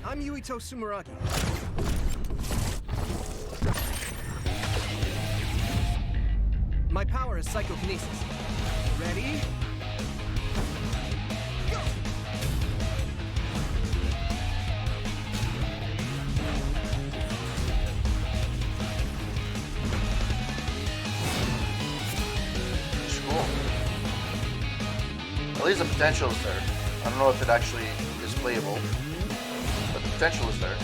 S3: I'm Yuito Sumeragi. My power is psychokinesis. Ready? Go!
S1: It's cool. At least the potential is there. I don't know if it actually is playable, but the potential is there.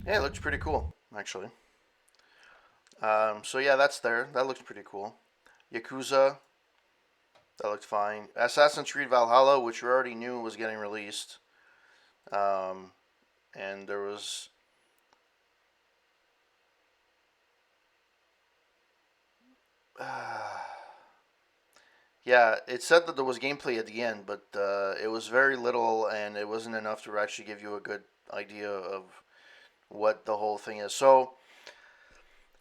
S1: Yeah, it looks pretty cool, actually. So yeah, that's there. That looks pretty cool. Yakuza, that looked fine. Assassin's Creed Valhalla, which we already knew was getting released. And there was... yeah, it said that there was gameplay at the end, but it was very little, and it wasn't enough to actually give you a good idea of what the whole thing is. So,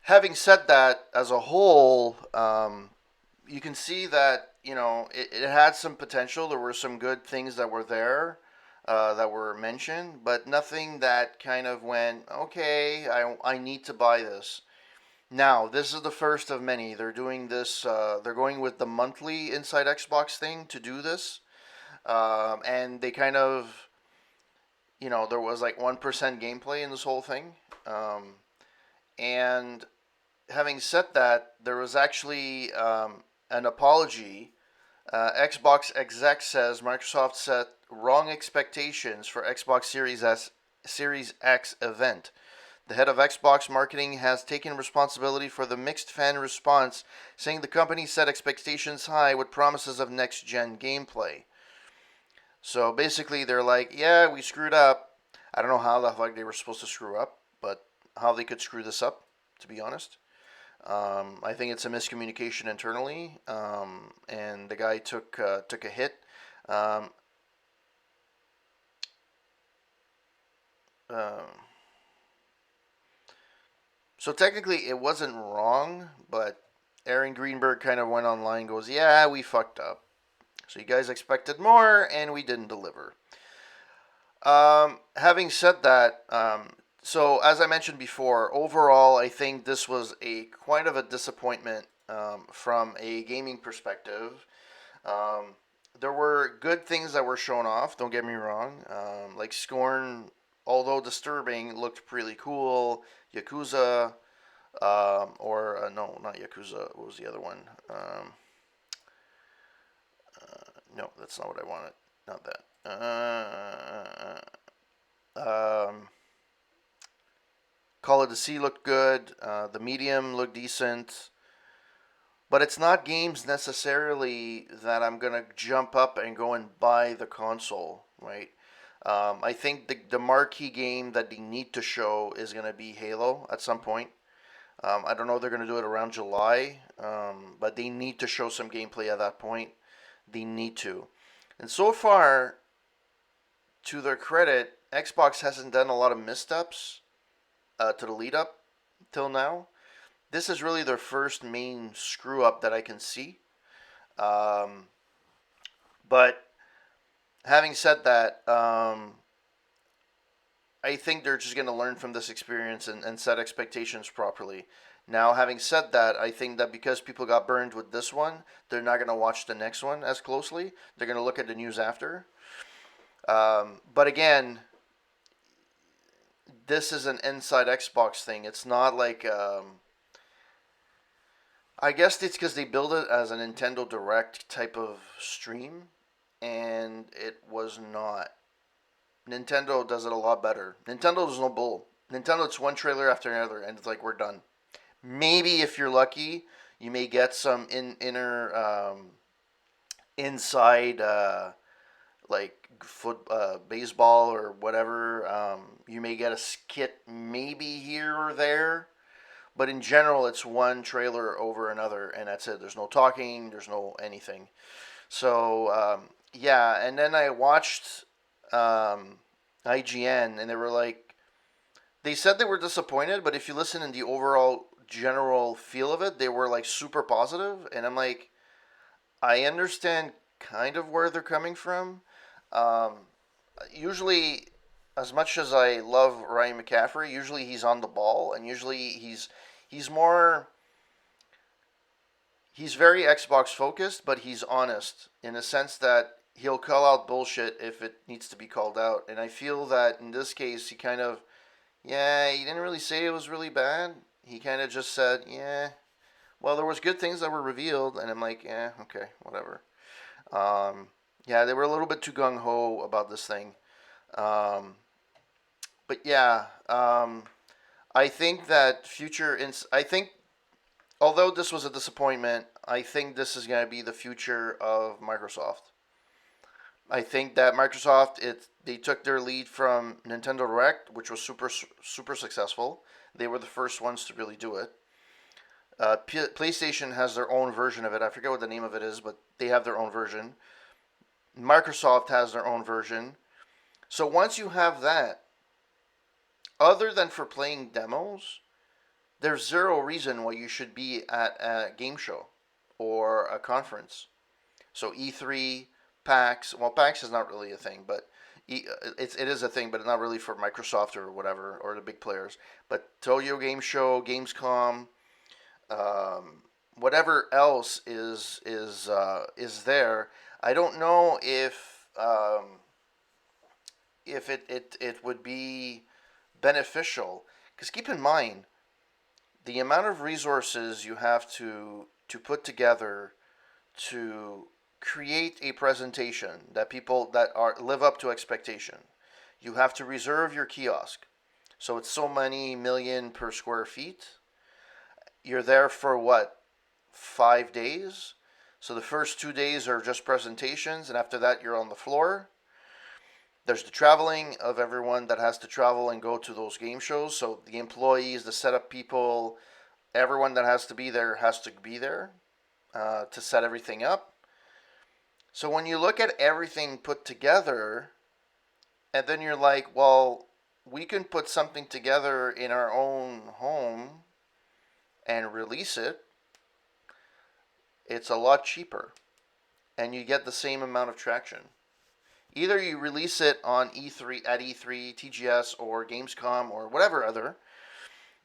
S1: having said that, as a whole, you can see that it had some potential. There were some good things that were there, that were mentioned, but nothing that kind of went, okay, I need to buy this. Now, this is the first of many. They're doing this. They're going with the monthly Inside Xbox thing to do this, and they kind of, there was like 1% gameplay in this whole thing. And having said that, there was actually an apology. Xbox exec says Microsoft set wrong expectations for Xbox Series X event. The head of Xbox marketing has taken responsibility for the mixed fan response, saying the company set expectations high with promises of next-gen gameplay. So basically, they're like, yeah, we screwed up. I don't know how the fuck they were supposed to screw up, but how they could screw this up, to be honest. I think it's a miscommunication internally, and the guy took a hit. Um, so technically, it wasn't wrong, but Aaron Greenberg kind of went online and goes, yeah, we fucked up. So you guys expected more, and we didn't deliver. Having said that, so as I mentioned before, overall, I think this was a quite of a disappointment from a gaming perspective. Um, there were good things that were shown off. Don't get me wrong. Like Scorn, although disturbing, looked really cool. Yakuza, or no, not Yakuza. What was the other one? Um, no, that's not what I wanted. Not that. Call of the Sea looked good. The Medium looked decent. But it's not games necessarily that I'm gonna jump up and go and buy the console, right? I think the marquee game that they need to show is gonna be Halo at some point. I don't know if they're gonna do it around July, but they need to show some gameplay at that point. They need to. And so far, to their credit, Xbox hasn't done a lot of missteps to the lead up till now. This is really their first main screw up that I can see. Um, but having said that, I think they're just going to learn from this experience and set expectations properly. Now, having said that, I think that because people got burned with this one, they're not going to watch the next one as closely. They're going to look at the news after. But again, this is an inside Xbox thing. It's not like I guess it's because they build it as a Nintendo Direct type of stream, and it was not. Nintendo does it a lot better. Nintendo does no bull. Nintendo, it's one trailer after another, and it's like we're done. Maybe if you're lucky, you may get some inner inside like baseball or whatever. You may get a skit maybe here or there, but in general, it's one trailer over another, and that's it. There's no talking. There's no anything. So yeah, and then I watched IGN, and they were like, they said they were disappointed, but if you listen in the overall general feel of it, they were like super positive, and I'm like, I understand kind of where they're coming from. Um, Usually, as much as I love Ryan McCaffrey, usually he's on the ball, and usually he's more he's very Xbox focused, but he's honest in the sense that he'll call out bullshit if it needs to be called out. And I feel that in this case, he kind of, yeah, he didn't really say it was really bad. He kind of just said, yeah, well, there was good things that were revealed, and I'm like, yeah, okay, whatever. Um, yeah, they were a little bit too gung ho about this thing. Um, but yeah, I think that I think although this was a disappointment, I think this is going to be the future of Microsoft. I think that Microsoft they took their lead from Nintendo Direct, which was super successful. They were the first ones to really do it. PlayStation has their own version of it. I forget what the name of it is, but they have their own version. Microsoft has their own version. So once you have that, other than for playing demos, there's zero reason why you should be at a game show or a conference. So E3, PAX. Well, PAX is not really a thing, but it is a thing, but it's not really for Microsoft or whatever or the big players. But Tokyo Game Show, Gamescom, whatever else is there. I don't know if it would be beneficial because keep in mind the amount of resources you have to put together to create a presentation that people that are live up to expectation. You have to reserve your kiosk. So it's so many million per square feet. You're there for what? 5 days? So the first 2 days are just presentations, and after that, you're on the floor. There's the traveling of everyone that has to travel and go to those game shows. So the employees, the setup people, everyone that has to be there has to be there to set everything up. So when you look at everything put together, and then you're like, well, we can put something together in our own home and release it, it's a lot cheaper. And you get the same amount of traction. Either you release it on E3 at E3, TGS, or Gamescom, or whatever other.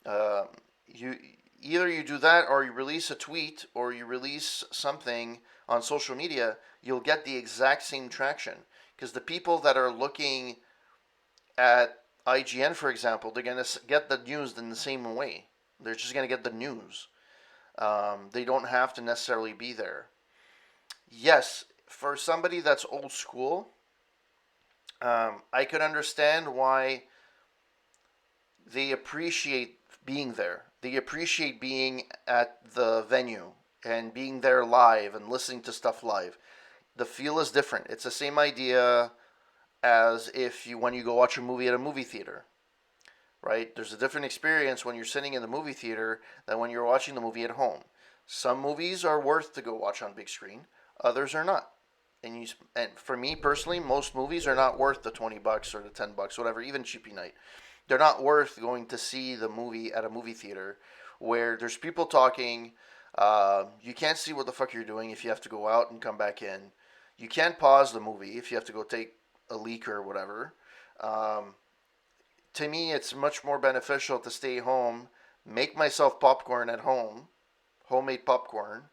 S1: Uh, you Either you do that, or you release a tweet, or you release something on social media. You'll get the exact same traction because the people that are looking at IGN, for example, they're gonna get the news in the same way. They're just gonna get the news. They don't have to necessarily be there. Yes, for somebody that's old school, I could understand why they appreciate being there. They appreciate being at the venue and being there live and listening to stuff live. The feel is different. It's the same idea as if you when you go watch a movie at a movie theater, right? There's a different experience when you're sitting in the movie theater than when you're watching the movie at home. Some movies are worth to go watch on big screen, others are not. And for me personally, most movies are not worth the $20 or the $10, whatever, even Cheapy Night. They're not worth going to see the movie at a movie theater where there's people talking. You can't see what the fuck you're doing if you have to go out and come back in. You can't pause the movie if you have to go take a leak or whatever. Um, to me, it's much more beneficial to stay home, make myself popcorn at home, homemade popcorn,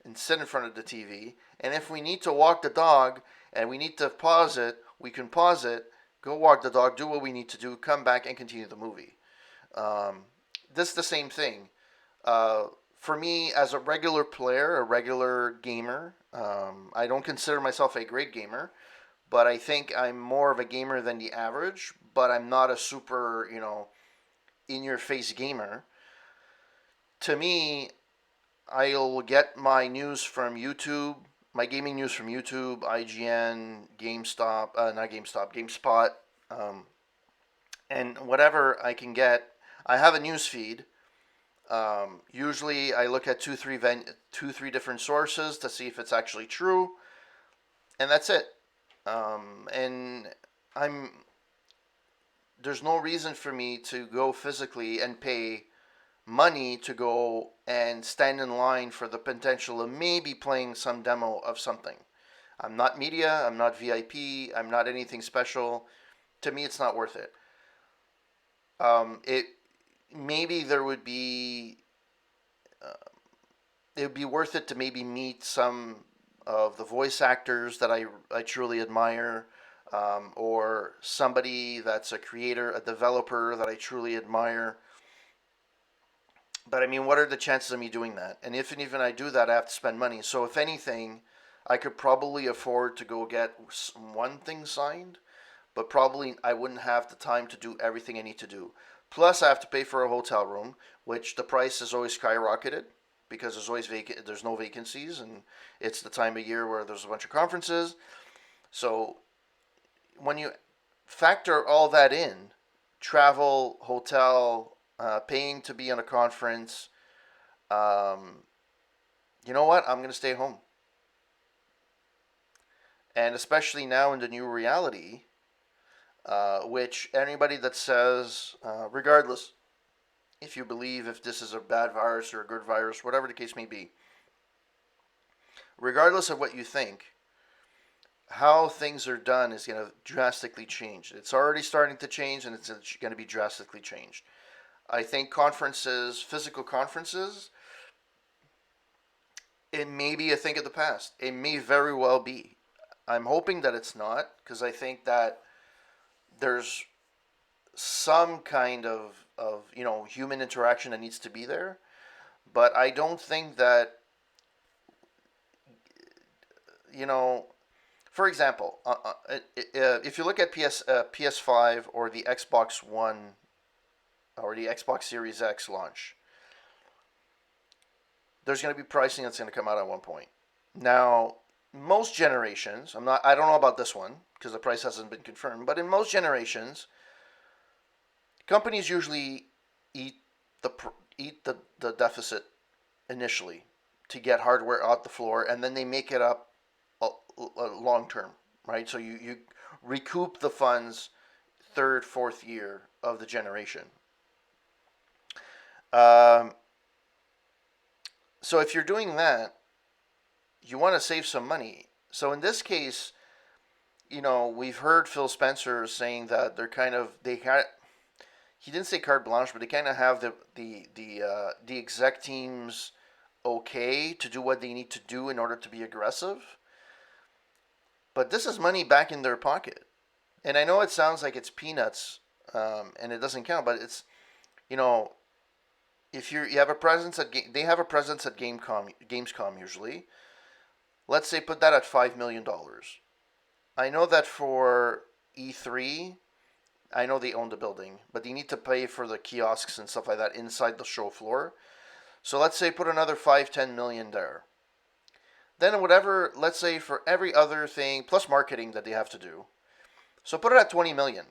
S1: and sit in front of the TV. And if we need to walk the dog and we need to pause it, we can pause it, go walk the dog, do what we need to do, come back and continue the movie. Um, this is the same thing. Uh, for me, as a regular player, a regular gamer, I don't consider myself a great gamer, but I think I'm more of a gamer than the average. But I'm not a super, in your face gamer. To me, I'll get my news from YouTube, my gaming news from YouTube, IGN, GameStop, not GameStop, GameSpot, um, and whatever I can get. I have a news feed. Usually, I look at two, three different sources to see if it's actually true, and that's it. And I'm there's no reason for me to go physically and pay money to go and stand in line for the potential of maybe playing some demo of something. I'm not media, I'm not VIP, I'm not anything special. To me, it's not worth it. It maybe there would be it would be worth it to maybe meet some of the voice actors that I truly admire, or somebody that's a creator, a developer that I truly admire. But I mean, what are the chances of me doing that? And if and even I do that, I have to spend money. So if anything, I could probably afford to go get one thing signed, but probably I wouldn't have the time to do everything I need to do. Plus, I have to pay for a hotel room, which the price is always skyrocketed because there's always there's no vacancies, and it's the time of year where there's a bunch of conferences. So when you factor all that in, travel, hotel, paying to be on a conference, um, you know what? I'm going to stay home. And especially now in the new reality, which anybody that says, regardless if you believe if this is a bad virus or a good virus, whatever the case may be, regardless of what you think, how things are done is going to drastically change. It's already starting to change, and it's going to be drastically changed. I think conferences, physical conferences, it may be a thing of the past. It may very well be. I'm hoping that it's not, because I think that there's some kind of human interaction that needs to be there. But I don't think that, you know, for example, if you look at PS5 or the Xbox One or the Xbox Series X launch, there's going to be pricing that's going to come out at one point. Now, most generations, I don't know about this one because the price hasn't been confirmed, but in most generations, companies usually eat the the deficit initially to get hardware out the floor, and then they make it up long term, right? So you recoup the funds third, fourth year of the generation. Um, so if you're doing that, you want to save some money. So in this case, we've heard Phil Spencer saying that they're kind of they had he didn't say carte blanche, but they kind of have the exec teams okay to do what they need to do in order to be aggressive. But this is money back in their pocket, and I know it sounds like it's peanuts, and it doesn't count, but it's you know if you have a presence at they have a presence at Gamescom usually. Let's say put that at $5 million. I know that for E3, I know they own the building, but they need to pay for the kiosks and stuff like that inside the show floor. So let's say put another 5-10 million there. Then whatever, let's say for every other thing plus marketing that they have to do. So put it at 20 million.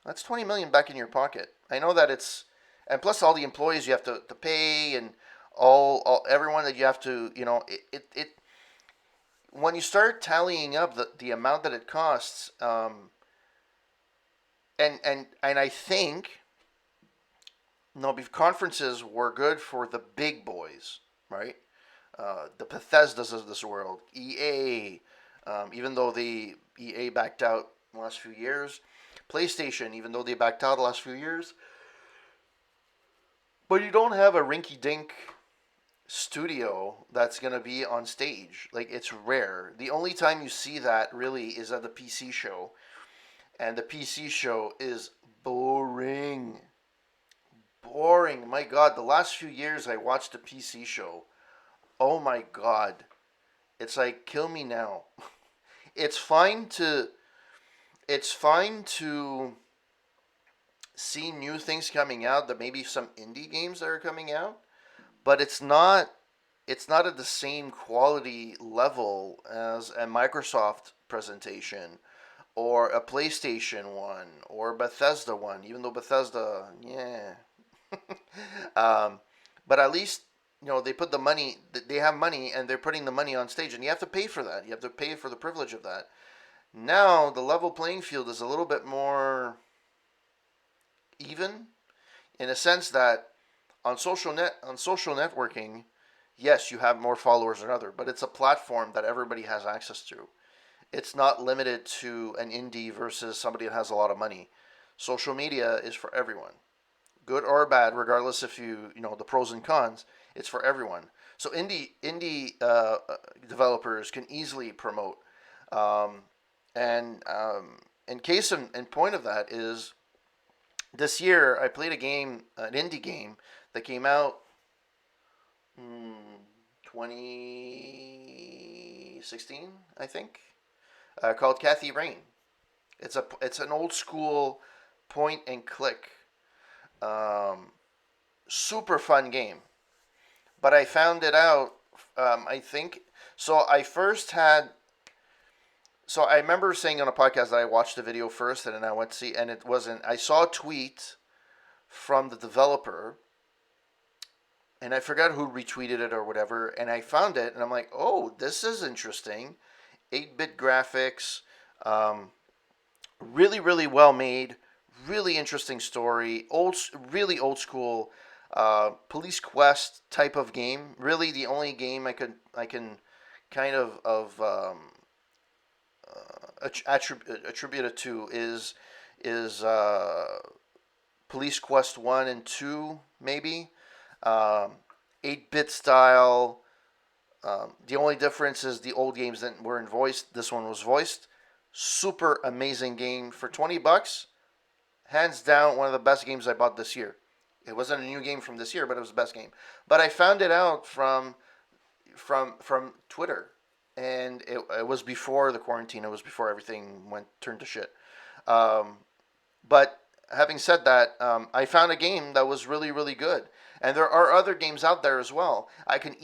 S1: That's 20 million back in your pocket. I know that it's and plus all the employees you have to pay and all everyone that you have to, it when you start tallying up the amount that it costs, and I think no, conferences were good for the big boys, right? The Bethesdas of this world, EA, even though the EA backed out the last few years, PlayStation, even though they backed out the last few years, but you don't have a rinky-dink studio that's going to be on stage. Like, it's rare. The only time you see that really is at the PC show, and the PC show is boring. Boring. My God, the last few years I watched the PC show. Oh my God. It's like, kill me now. It's fine to see new things coming out, that maybe some indie games that are coming out, but it's not at the same quality level as a Microsoft presentation or a PlayStation one or Bethesda one, even though Bethesda, yeah. um, but at least they put the money. They have money, and they're putting the money on stage, and you have to pay for that. You have to pay for the privilege of that. Now the level playing field is a little bit more even, in a sense that on social networking, yes, you have more followers than other, but it's a platform that everybody has access to. It's not limited to an indie versus somebody that has a lot of money. Social media is for everyone, good or bad, regardless if you know the pros and cons. It's for everyone. So indie developers can easily promote. Um, and in case and point of that is this year I played a game, an indie game that came out 2016, I think, called Kathy Rain. It's an old school point and click, um, super fun game. But I found it out. I think so. I remember saying on a podcast that I watched the video first, and then I went to see, and it wasn't. I saw a tweet from the developer, and I forgot who retweeted it or whatever, and I found it, and I'm like, oh, this is interesting. 8-bit graphics, um, really, really well made, really interesting story, really old school, police quest type of game. Really, the only game I can kind of attribute it to is Police Quest 1 and 2, maybe. Um, 8-bit style. The only difference is the old games that weren't voiced. This one was voiced. Super amazing game for $20. Hands down, one of the best games I bought this year. It wasn't a new game from this year, but it was the best game. But I found it out from Twitter, and it was before the quarantine. It was before everything turned to shit. Um, but having said that, I found a game that was really, really good. And there are other games out there as well. I can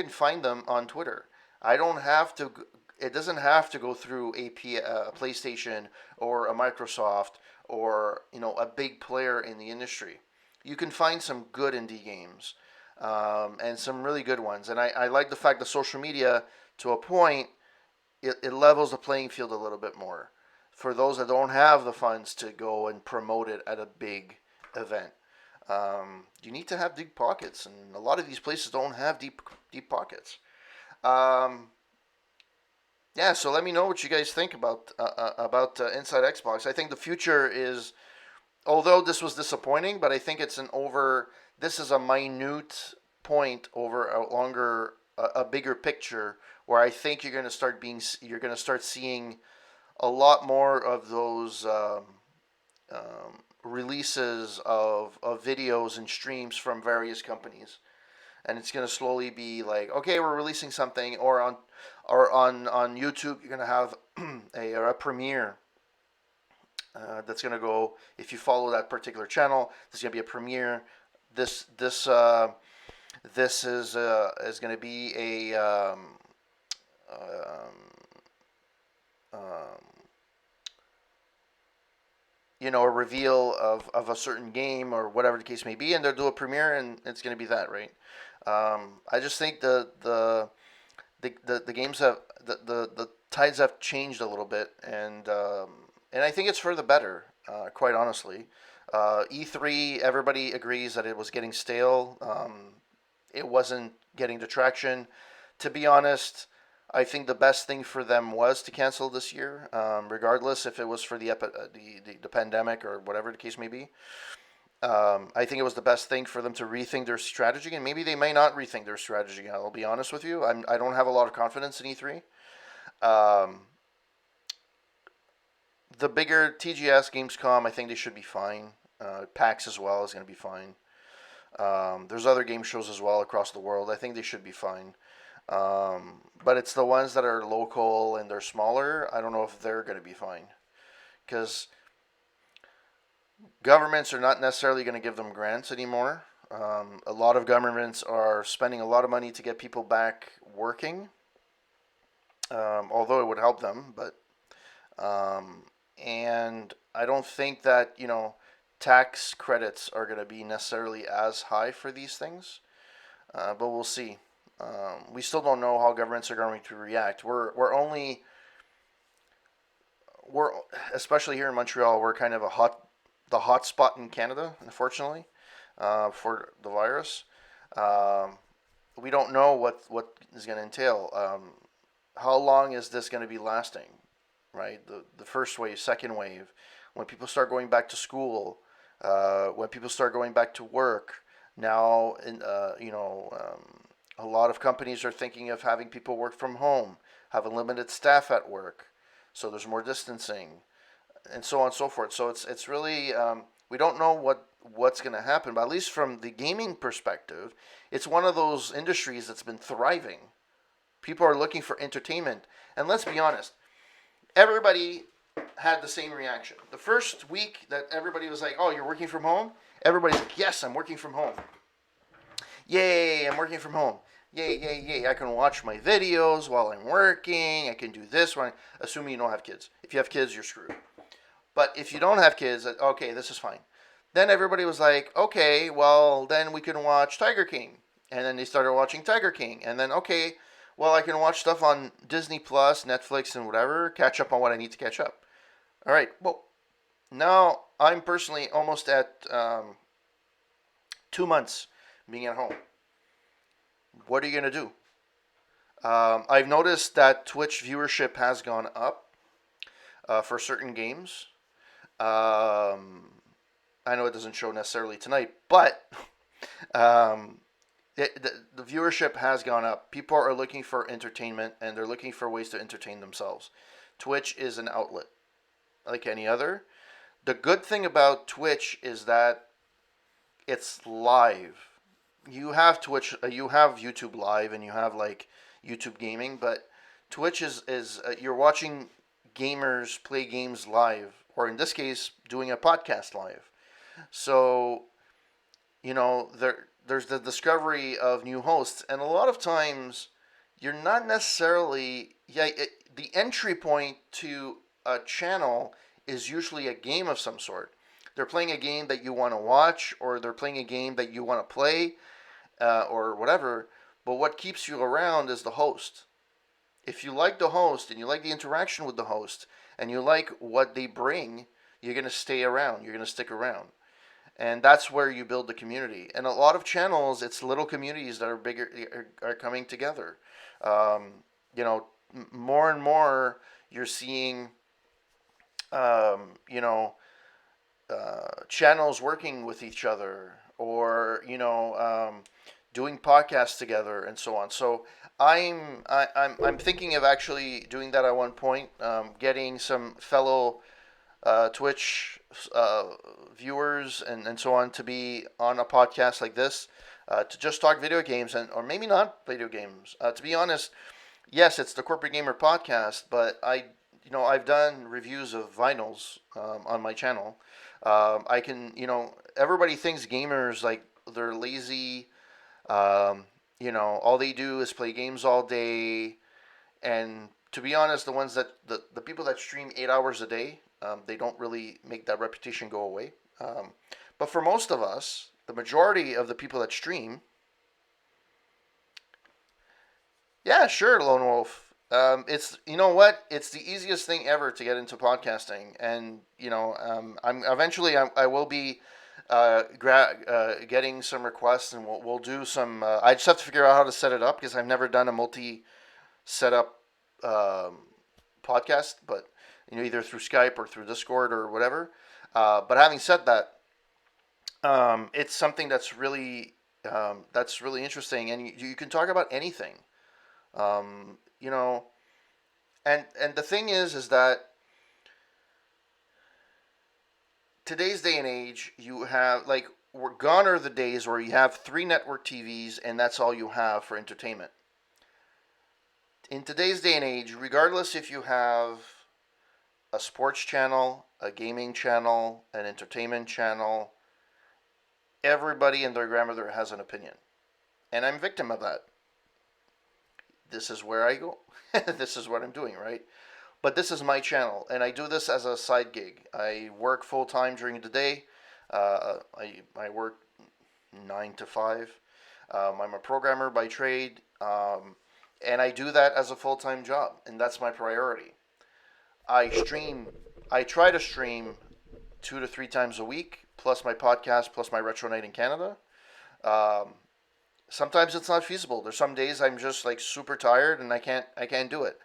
S1: find them on Twitter. I don't have to. It doesn't have to go through a PlayStation or a Microsoft or a big player in the industry. You can find some good indie games, and some really good ones. And I like the fact that social media, to a point, it levels the playing field a little bit more for those that don't have the funds to go and promote it at a big event. You need to have deep pockets, and a lot of these places don't have deep pockets. Um, Yeah, so let me know what you guys think about Inside Xbox. I think the future is, although this was disappointing, but I think it's an over. This is a minute point over a longer, a bigger picture where I think you're going to start seeing a lot more of those releases of videos and streams from various companies, and it's going to slowly be like, okay, we're releasing something, or on YouTube you're going to have a premiere that's going to go. If you follow that particular channel, there's going to be a premiere. This is going to be um, a reveal of a certain game or whatever the case may be, and they'll do a premiere, and it's going to be that, right? I just think the games have the tides have changed a little bit, and I think it's for the better. Quite honestly, E3, everybody agrees that it was getting stale. It wasn't getting the traction. To be honest, I think the best thing for them was to cancel this year, regardless if it was for the pandemic or whatever the case may be. I think it was the best thing for them to rethink their strategy, and maybe they may not rethink their strategy. I'll be honest with you. I don't have a lot of confidence in E3. Um, the bigger TGS, Gamescom, I think they should be fine. PAX as well is going to be fine. There's other game shows as well across the world. I think they should be fine. But it's the ones that are local and they're smaller. I don't know if they're going to be fine because governments are not necessarily going to give them grants anymore. A lot of governments are spending a lot of money to get people back working, although it would help them. But and I don't think that tax credits are going to be necessarily as high for these things. But we'll see. We still don't know how governments are going to react. We're especially here in Montreal. We're kind of the hot spot in Canada, unfortunately, for the virus. Um, we don't know what is going to entail. How long is this going to be lasting? Right, the first wave, second wave, when people start going back to school, when people start going back to work. Now, a lot of companies are thinking of having people work from home, have a limited staff at work, so there's more distancing, and so on and so forth. So it's really we don't know what's going to happen, but at least from the gaming perspective, it's one of those industries that's been thriving. People are looking for entertainment, and let's be honest, everybody had the same reaction. The first week that everybody was like, "Oh, you're working from home," everybody's like, "Yes, I'm working from home. Yay, I'm working from home. Yay, yay, yay. I can watch my videos while I'm working. I can do this when, assuming you don't have kids. If you have kids, you're screwed. But if you don't have kids, okay, this is fine." Then everybody was like, "Okay, well, then we can watch Tiger King." And then they started watching Tiger King. And then, okay, well, I can watch stuff on Disney Plus, Netflix, and whatever, catch up on what I need to catch up. All right, well, now I'm personally almost at 2 months being at home. What are you going to do? I've noticed that Twitch viewership has gone up for certain games. I know it doesn't show necessarily tonight, but um, the viewership has gone up. People are looking for entertainment and they're looking for ways to entertain themselves. Twitch is an outlet like any other. The good thing about Twitch is that it's live. You have Twitch, you have YouTube Live, and you have like YouTube Gaming, but Twitch is you're watching gamers play games live, or in this case, doing a podcast live. So there's the discovery of new hosts, and a lot of times you're not necessarily the entry point to a channel is usually a game of some sort. They're playing a game that you want to watch, or they're playing a game that you want to play, or whatever. But what keeps you around is the host. If you like the host and you like the interaction with the host and you like what they bring, you're going to stay around. You're going to stick around. And that's where you build the community. And a lot of channels, it's little communities that are bigger, are coming together. Um, you know, more and more you're seeing, you know, channels working with each other, or doing podcasts together and so on. So I'm thinking of actually doing that at one point, getting some fellow Twitch uh, viewers and so on to be on a podcast like this, to just talk video games, and or maybe not video games. To be honest, yes, it's the Corporate Gamer podcast, but I've done reviews of vinyls on my channel. I can, everybody thinks gamers like they're lazy. All they do is play games all day. And to be honest, the ones that the people that stream 8 hours a day, they don't really make that reputation go away. But for most of us, the majority of the people that stream, yeah, sure, Lone Wolf. It's, you know what? It's the easiest thing ever to get into podcasting, and I'm eventually I will be getting some requests, and we'll do some. I just have to figure out how to set it up because I've never done a multi setup podcast, but either through Skype or through Discord or whatever. But having said that, it's something that's really interesting, and you can talk about anything. Um, you know, and the thing is that today's day and age, you have like we're gone are the days where you have three network TVs and that's all you have for entertainment. In today's day and age, regardless if you have a sports channel, a gaming channel, an entertainment channel, everybody and their grandmother has an opinion. And I'm a victim of that. This is where I go. This is what I'm doing, right? But this is my channel, and I do this as a side gig. I work full time during the day. I work 9 to 5. I'm a programmer by trade, and I do that as a full time job, and that's my priority. I stream. I try to stream 2 to 3 times a week, plus my podcast, plus my retro night in Canada. Um, Sometimes it's not feasible. There's some days I'm just like super tired and I can't do it.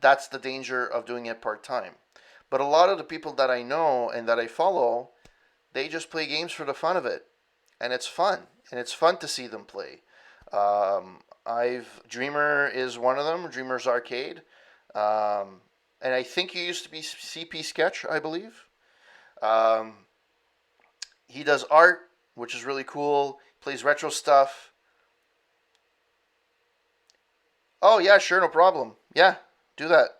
S1: That's the danger of doing it part time. But a lot of the people that I know and that I follow, they just play games for the fun of it, and it's fun. And it's fun to see them play. I've Dreamer is one of them. Dreamer's Arcade, and I think he used to be CP Sketch, I believe. Um, he does art, which is really cool. Plays retro stuff. Oh yeah, sure, no problem. Yeah, do that.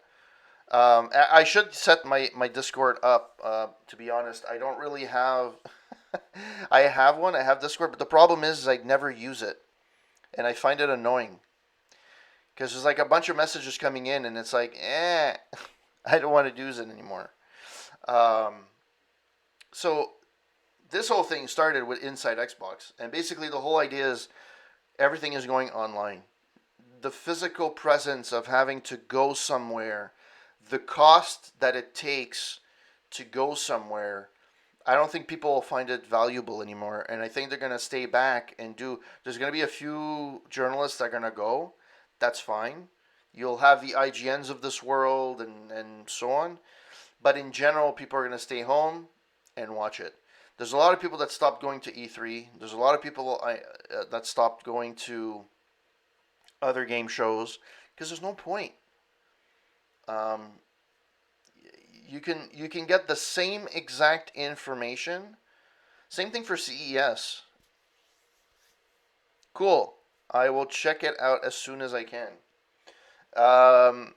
S1: I should set my Discord up. To be honest, I don't really have. I have one. I have Discord, but the problem is I never use it, and I find it annoying because there's like a bunch of messages coming in, and it's like, I don't want to use it anymore. Um, so this whole thing started with Inside Xbox, and basically the whole idea is everything is going online. The physical presence of having to go somewhere, the cost that it takes to go somewhere, I don't think people will find it valuable anymore. And I think they're going to stay back and do. There's going to be a few journalists that are going to go. That's fine. You'll have the IGNs of this world and so on. But in general, people are going to stay home and watch it. There's a lot of people that stopped going to E3. There's a lot of people that stopped going to other game shows because there's no point. Um, you can get the same exact information. Same thing for CES. Cool. I will check it out as soon as I can. Um,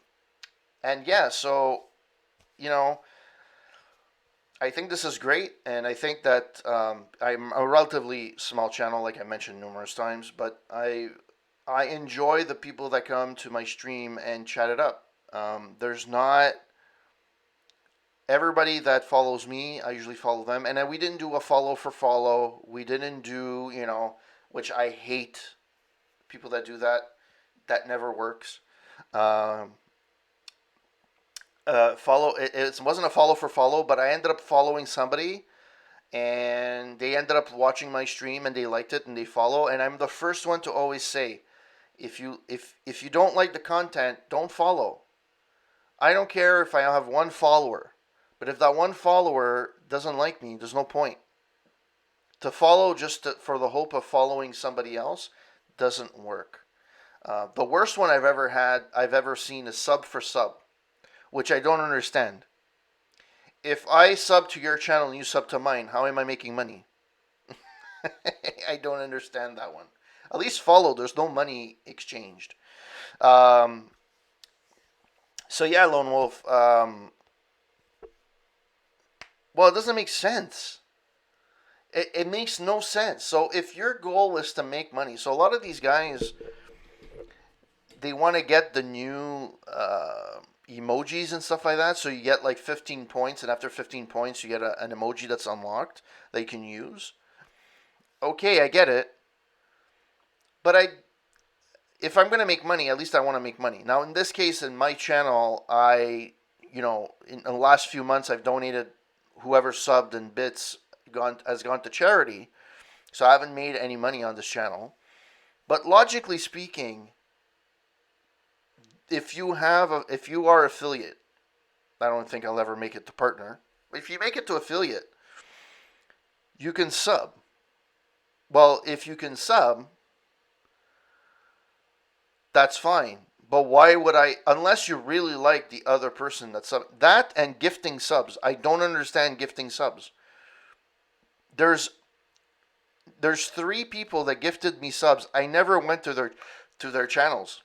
S1: and yeah, so you know, I think this is great, and I think that I'm a relatively small channel, like I mentioned numerous times, but I enjoy the people that come to my stream and chat it up. There's not everybody that follows me. I usually follow them, and we didn't do a follow for follow. We didn't do which I hate people that do that. That never works. Um, follow it wasn't a follow for follow, but I ended up following somebody, and they ended up watching my stream and they liked it and they follow. And I'm the first one to always say, If you don't like the content, don't follow. I don't care if I have one follower, but if that one follower doesn't like me, there's no point. To follow for the hope of following somebody else doesn't work. The worst one I've ever seen is sub for sub, which I don't understand. If I sub to your channel and you sub to mine, how am I making money? I don't understand that one. At least follow. There's no money exchanged. Um, so yeah, Lone Wolf. Well, it doesn't make sense. It makes no sense. So if your goal is to make money, so a lot of these guys, they want to get the new emojis and stuff like that. So you get like 15 points, and after 15 points, you get an emoji that's unlocked that you can use. Okay, I get it. But if I'm gonna make money, at least I want to make money. Now, in this case, in my channel, in the last few months, I've donated whoever subbed in bits has gone to charity. So I haven't made any money on this channel. But logically speaking, if you are affiliate, I don't think I'll ever make it to partner. But if you make it to affiliate, you can sub. Well, if you can sub, that's fine. But why would I, unless you really like the other person that sub, that and gifting subs. I don't understand gifting subs. There's 3 people that gifted me subs. I never went to their channels.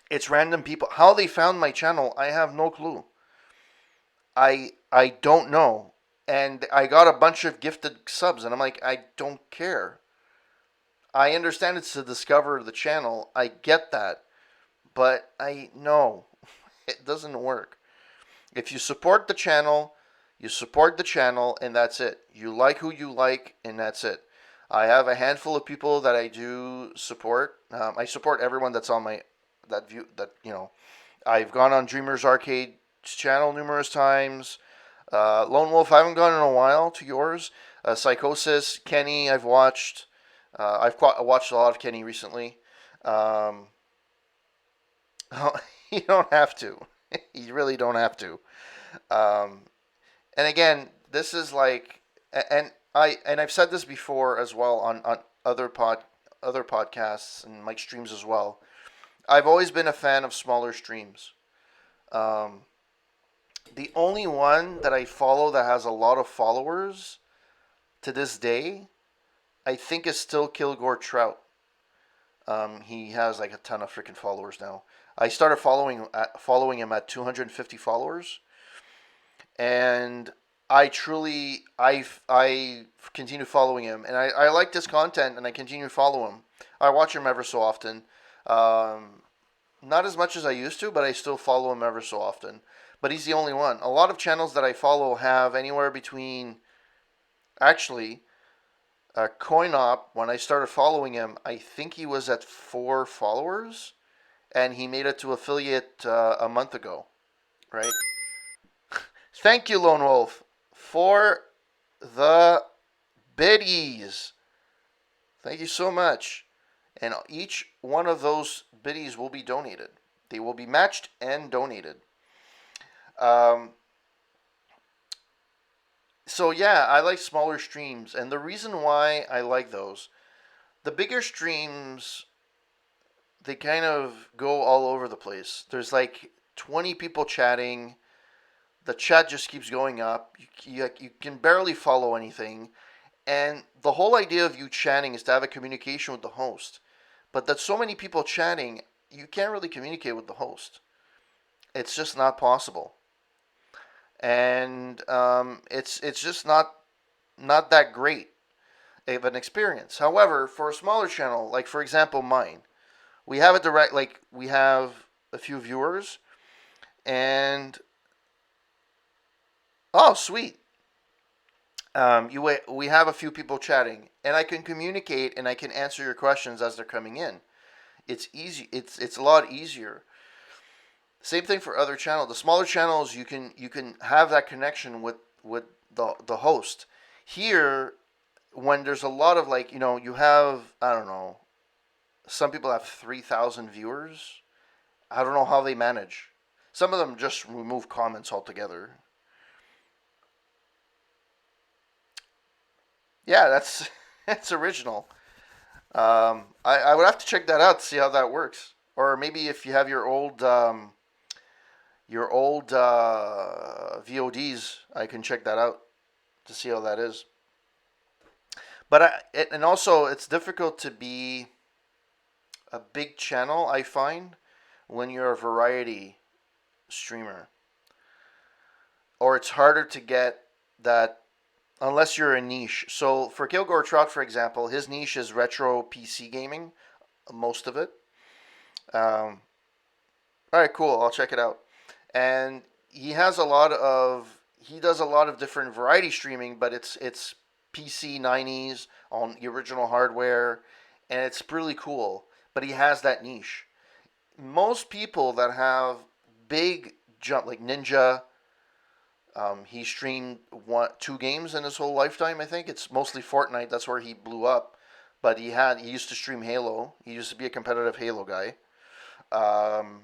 S1: It's random people. How they found my channel, I have no clue. I don't know. And I got a bunch of gifted subs, and I'm like, I don't care. I understand it's to discover the channel. I get that. But no, it doesn't work. If you support the channel, you support the channel, and that's it. You like who you like, and that's it. I have a handful of people that I do support. I support everyone that's on I've gone on Dreamers Arcade's channel numerous times. Lone Wolf, I haven't gone in a while to yours. Psychosis, Kenny, I've watched. I've watched a lot of Kenny recently. You don't have to. You really don't have to. And again, this is like, and I've said this before as well on other podcasts and my streams as well. I've always been a fan of smaller streams. The only one that I follow that has a lot of followers to this day, I think, is still Kilgore Trout. He has like a ton of freaking followers now. I started following him at 250 followers, and I continue following him, and I like this content, and I continue to follow him. I watch him ever so often. Not as much as I used to, but I still follow him ever so often. But he's the only one. A lot of channels that I follow have anywhere between, actually, CoinOp, when I started following him, I think he was at 4 followers, and he made it to affiliate a month ago, right? Thank you, Lone Wolf, for the biddies. Thank you so much. And each one of those biddies will be donated. They will be matched and donated. So yeah, I like smaller streams, and the reason why I like those, the bigger streams, they kind of go all over the place. There's like 20 people chatting. The chat just keeps going up. You can barely follow anything. And the whole idea of you chatting is to have a communication with the host. But there's so many people chatting, you can't really communicate with the host. It's just not possible. And it's just not that great of an experience. However, for a smaller channel, like for example mine, we have we have a few viewers, and oh sweet, we have a few people chatting, and I can communicate and I can answer your questions as they're coming in. It's easy. It's a lot easier. Same thing for other channels. The smaller channels, you can have that connection with the host. Here, when there's a lot of you have, I don't know, Some people have 3,000 viewers. I don't know how they manage. Some of them just remove comments altogether. Yeah, that's that's original. I would have to check that out to see how that works. Or maybe if you have your old VODs, I can check that out to see how that is. But and also it's difficult to be a big channel. I find when you're a variety streamer, or it's harder to get that unless you're a niche. So for Kilgore Trout, for example, his niche is retro PC gaming, most of it. Um, all right, cool. I'll check it out. And he does a lot of different variety streaming, but it's PC 90s on the original hardware, and it's really cool. But he has that niche. Most people that have big jump like Ninja, he streamed two games in his whole lifetime. I think it's mostly Fortnite. That's where he blew up. But he used to stream Halo. He used to be a competitive Halo guy. Um,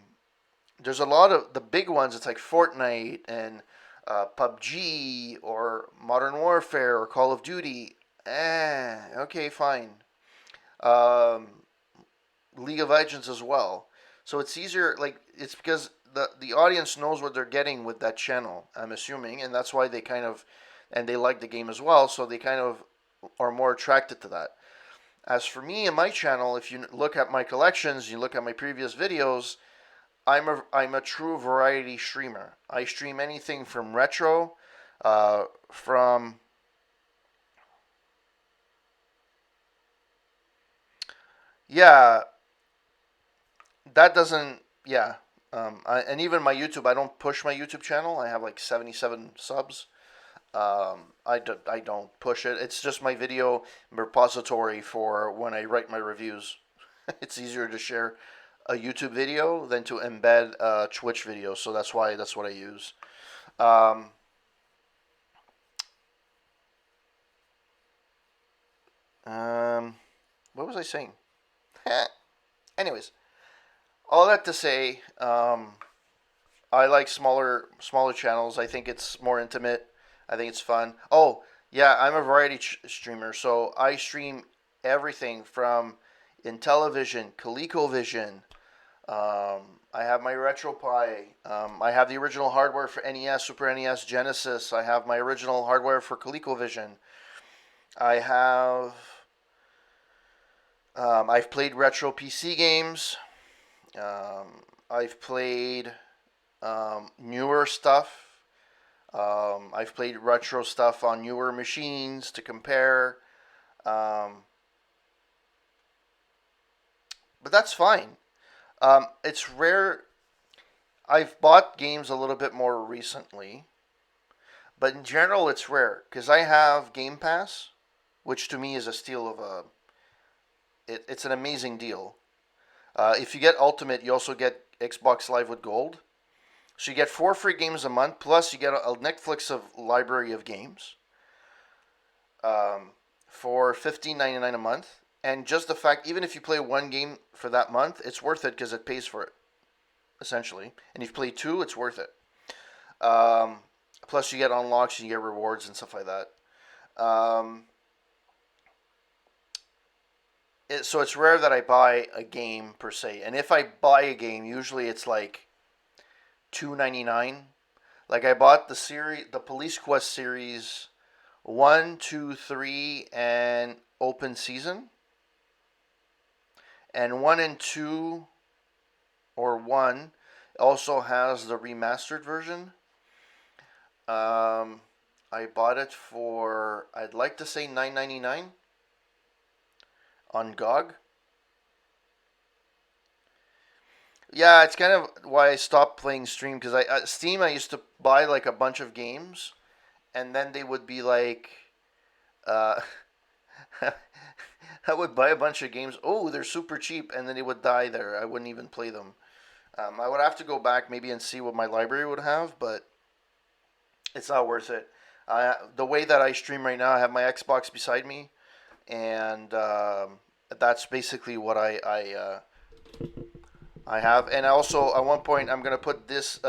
S1: there's a lot of the big ones. It's like Fortnite and PUBG or Modern Warfare or Call of Duty. Okay, fine. Um, League of Legends as well. So it's easier. Like it's because the audience knows what they're getting with that channel. I'm assuming, and that's why they kind of and they like the game as well. So they kind of are more attracted to that. As for me and my channel, if you look at my collections, you look at my previous videos, I'm a true variety streamer. I stream anything from retro, from yeah, that doesn't yeah. And even my YouTube, I don't push my YouTube channel. I have like 77 subs. I don't push it. It's just my video repository for when I write my reviews. It's easier to share a YouTube video than to embed a Twitch video. So that's what I use. Um, um, what was I saying? Anyways, all that to say, I like smaller channels. I think it's more intimate. I think it's fun. Oh yeah, I'm a variety streamer, so I stream everything from in television, ColecoVision. I have my RetroPie. I have the original hardware for NES, Super NES, Genesis. I have my original hardware for ColecoVision. I have. I've played retro PC games. I've played newer stuff. I've played retro stuff on newer machines to compare. Um, but that's fine. It's rare. I've bought games a little bit more recently, but in general, it's rare because I have Game Pass, which to me is a steal of a. It's an amazing deal. If you get Ultimate, you also get Xbox Live with Gold. So you get 4 free games a month, plus you get a Netflix of library of games um, for $15.99 a month. And just the fact, even if you play one game for that month, it's worth it because it pays for it, essentially. And if you play two, it's worth it. Um, Plus you get unlocks and you get rewards and stuff like that. Um, so it's rare that I buy a game per se. And if I buy a game, usually it's like $2.99. Like I bought the Police Quest series 1, 2, 3, and open season, and 1 and 2 or 1 also has the remastered version. I bought it for I'd like to say $9.99 on GOG. Yeah, it's kind of why I stopped playing Stream because Steam I used to buy like a bunch of games, and then they would be like, uh, I would buy a bunch of games. Oh, they're super cheap, and then they would die there. I wouldn't even play them. I would have to go back maybe and see what my library would have, but it's not worth it. The way that I stream right now, I have my Xbox beside me, and that's basically what I have. And also at one point I'm gonna put this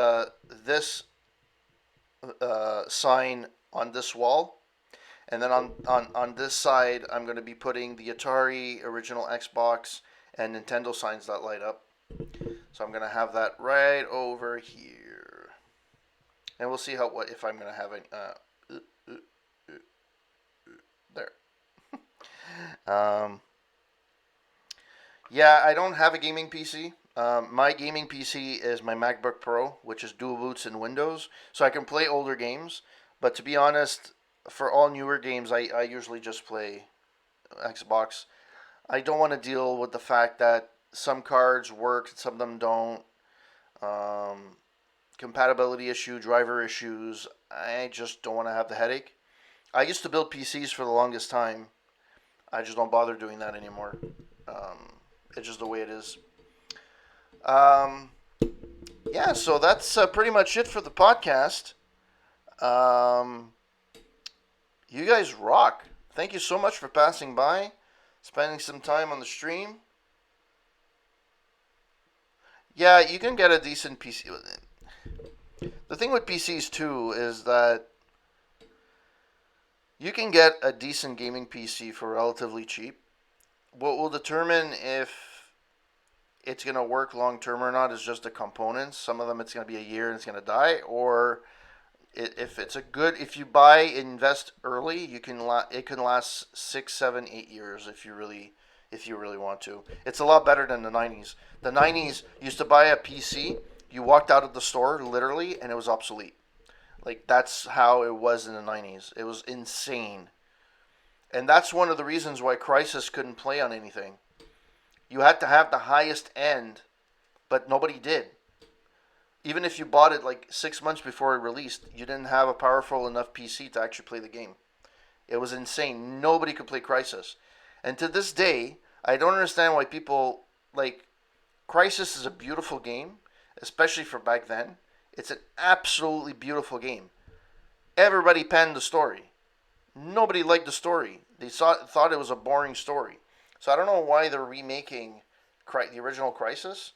S1: sign on this wall, and then on this side I'm gonna be putting the Atari, original Xbox, and Nintendo signs that light up. So I'm gonna have that right over here, and we'll see how what if I'm gonna have any. There. Um, yeah, I don't have a gaming PC. My gaming PC is my MacBook Pro, which is dual boots in Windows, so I can play older games. But to be honest, for all newer games, I usually just play Xbox. I don't want to deal with the fact that some cards work, some of them don't. Um, Compatibility issue, driver issues. I just don't want to have the headache. I used to build PCs for the longest time. I just don't bother doing that anymore. It's just the way it is. Um, yeah, so that's pretty much it for the podcast. Um, you guys rock. Thank you so much for passing by, spending some time on the stream. Yeah, you can get a decent PC. The thing with PCs too is that you can get a decent gaming PC for relatively cheap. What will determine if it's going to work long term or not is just the components. Some of them it's going to be a year and it's going to die, or if it's a good, if you buy invest early, you can it can last 6, 7, 8 years if you really want to. It's a lot better than the 90s. The 90s used to buy a PC, you walked out of the store literally, and it was obsolete. Like that's how it was in the 90s. It was insane. And that's one of the reasons why Crisis couldn't play on anything. You had to have the highest end, but nobody did. Even if you bought it like 6 months before it released, you didn't have a powerful enough PC to actually play the game. It was insane. Nobody could play Crisis. And to this day, I don't understand why people like Crisis is a beautiful game, especially for back then. It's an absolutely beautiful game. Everybody panned the story. Nobody liked the story. They thought it was a boring story. So I don't know why they're remaking the original Crisis.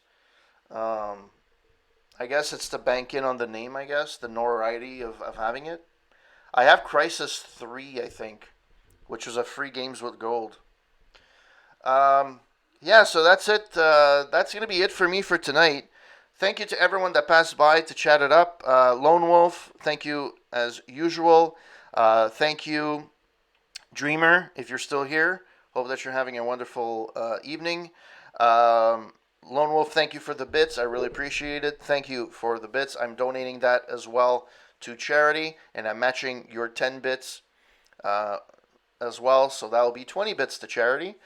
S1: Um, I guess it's to bank in on the name, I guess, the notoriety of having it. I have Crisis 3, I think, which was a free games with gold. Um, yeah, so that's it. That's going to be it for me for tonight. Thank you to everyone that passed by to chat it up. Lone Wolf, thank you as usual. Thank you, Dreamer, if you're still here. Hope that you're having a wonderful evening. Lone Wolf, thank you for the bits. I really appreciate it. Thank you for the bits. I'm donating that as well to charity, and I'm matching your 10 bits as well. So that will be 20 bits to charity.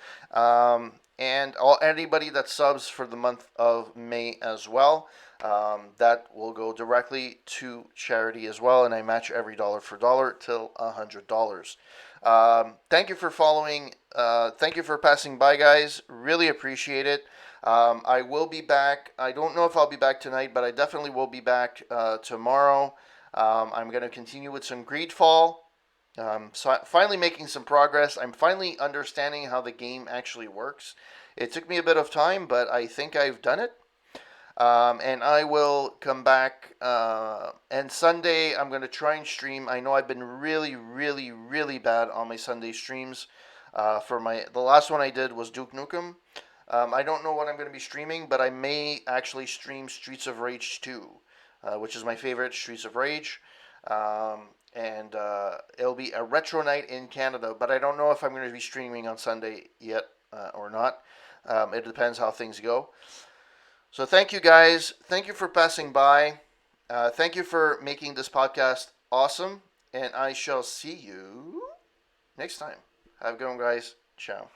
S1: And anybody that subs for the month of May as well, that will go directly to charity as well, and I match every dollar for dollar till $100. Thank you for following. Thank you for passing by, guys. Really appreciate it. I will be back. I don't know if I'll be back tonight, but I definitely will be back tomorrow. I'm going to continue with some Greedfall. So finally making some progress. I'm finally understanding how the game actually works. It took me a bit of time, but I think I've done it. And I will come back. And Sunday, I'm going to try and stream. I know I've been really, really, really bad on my Sunday streams. The last one I did was Duke Nukem. I don't know what I'm going to be streaming, but I may actually stream Streets of Rage 2, which is my favorite Streets of Rage. And it'll be a retro night in Canada, but I don't know if I'm going to be streaming on Sunday yet or not. It depends how things go. So thank you, guys. Thank you for passing by. Thank you for making this podcast awesome, and I shall see you next time. Have a good one, guys. Ciao.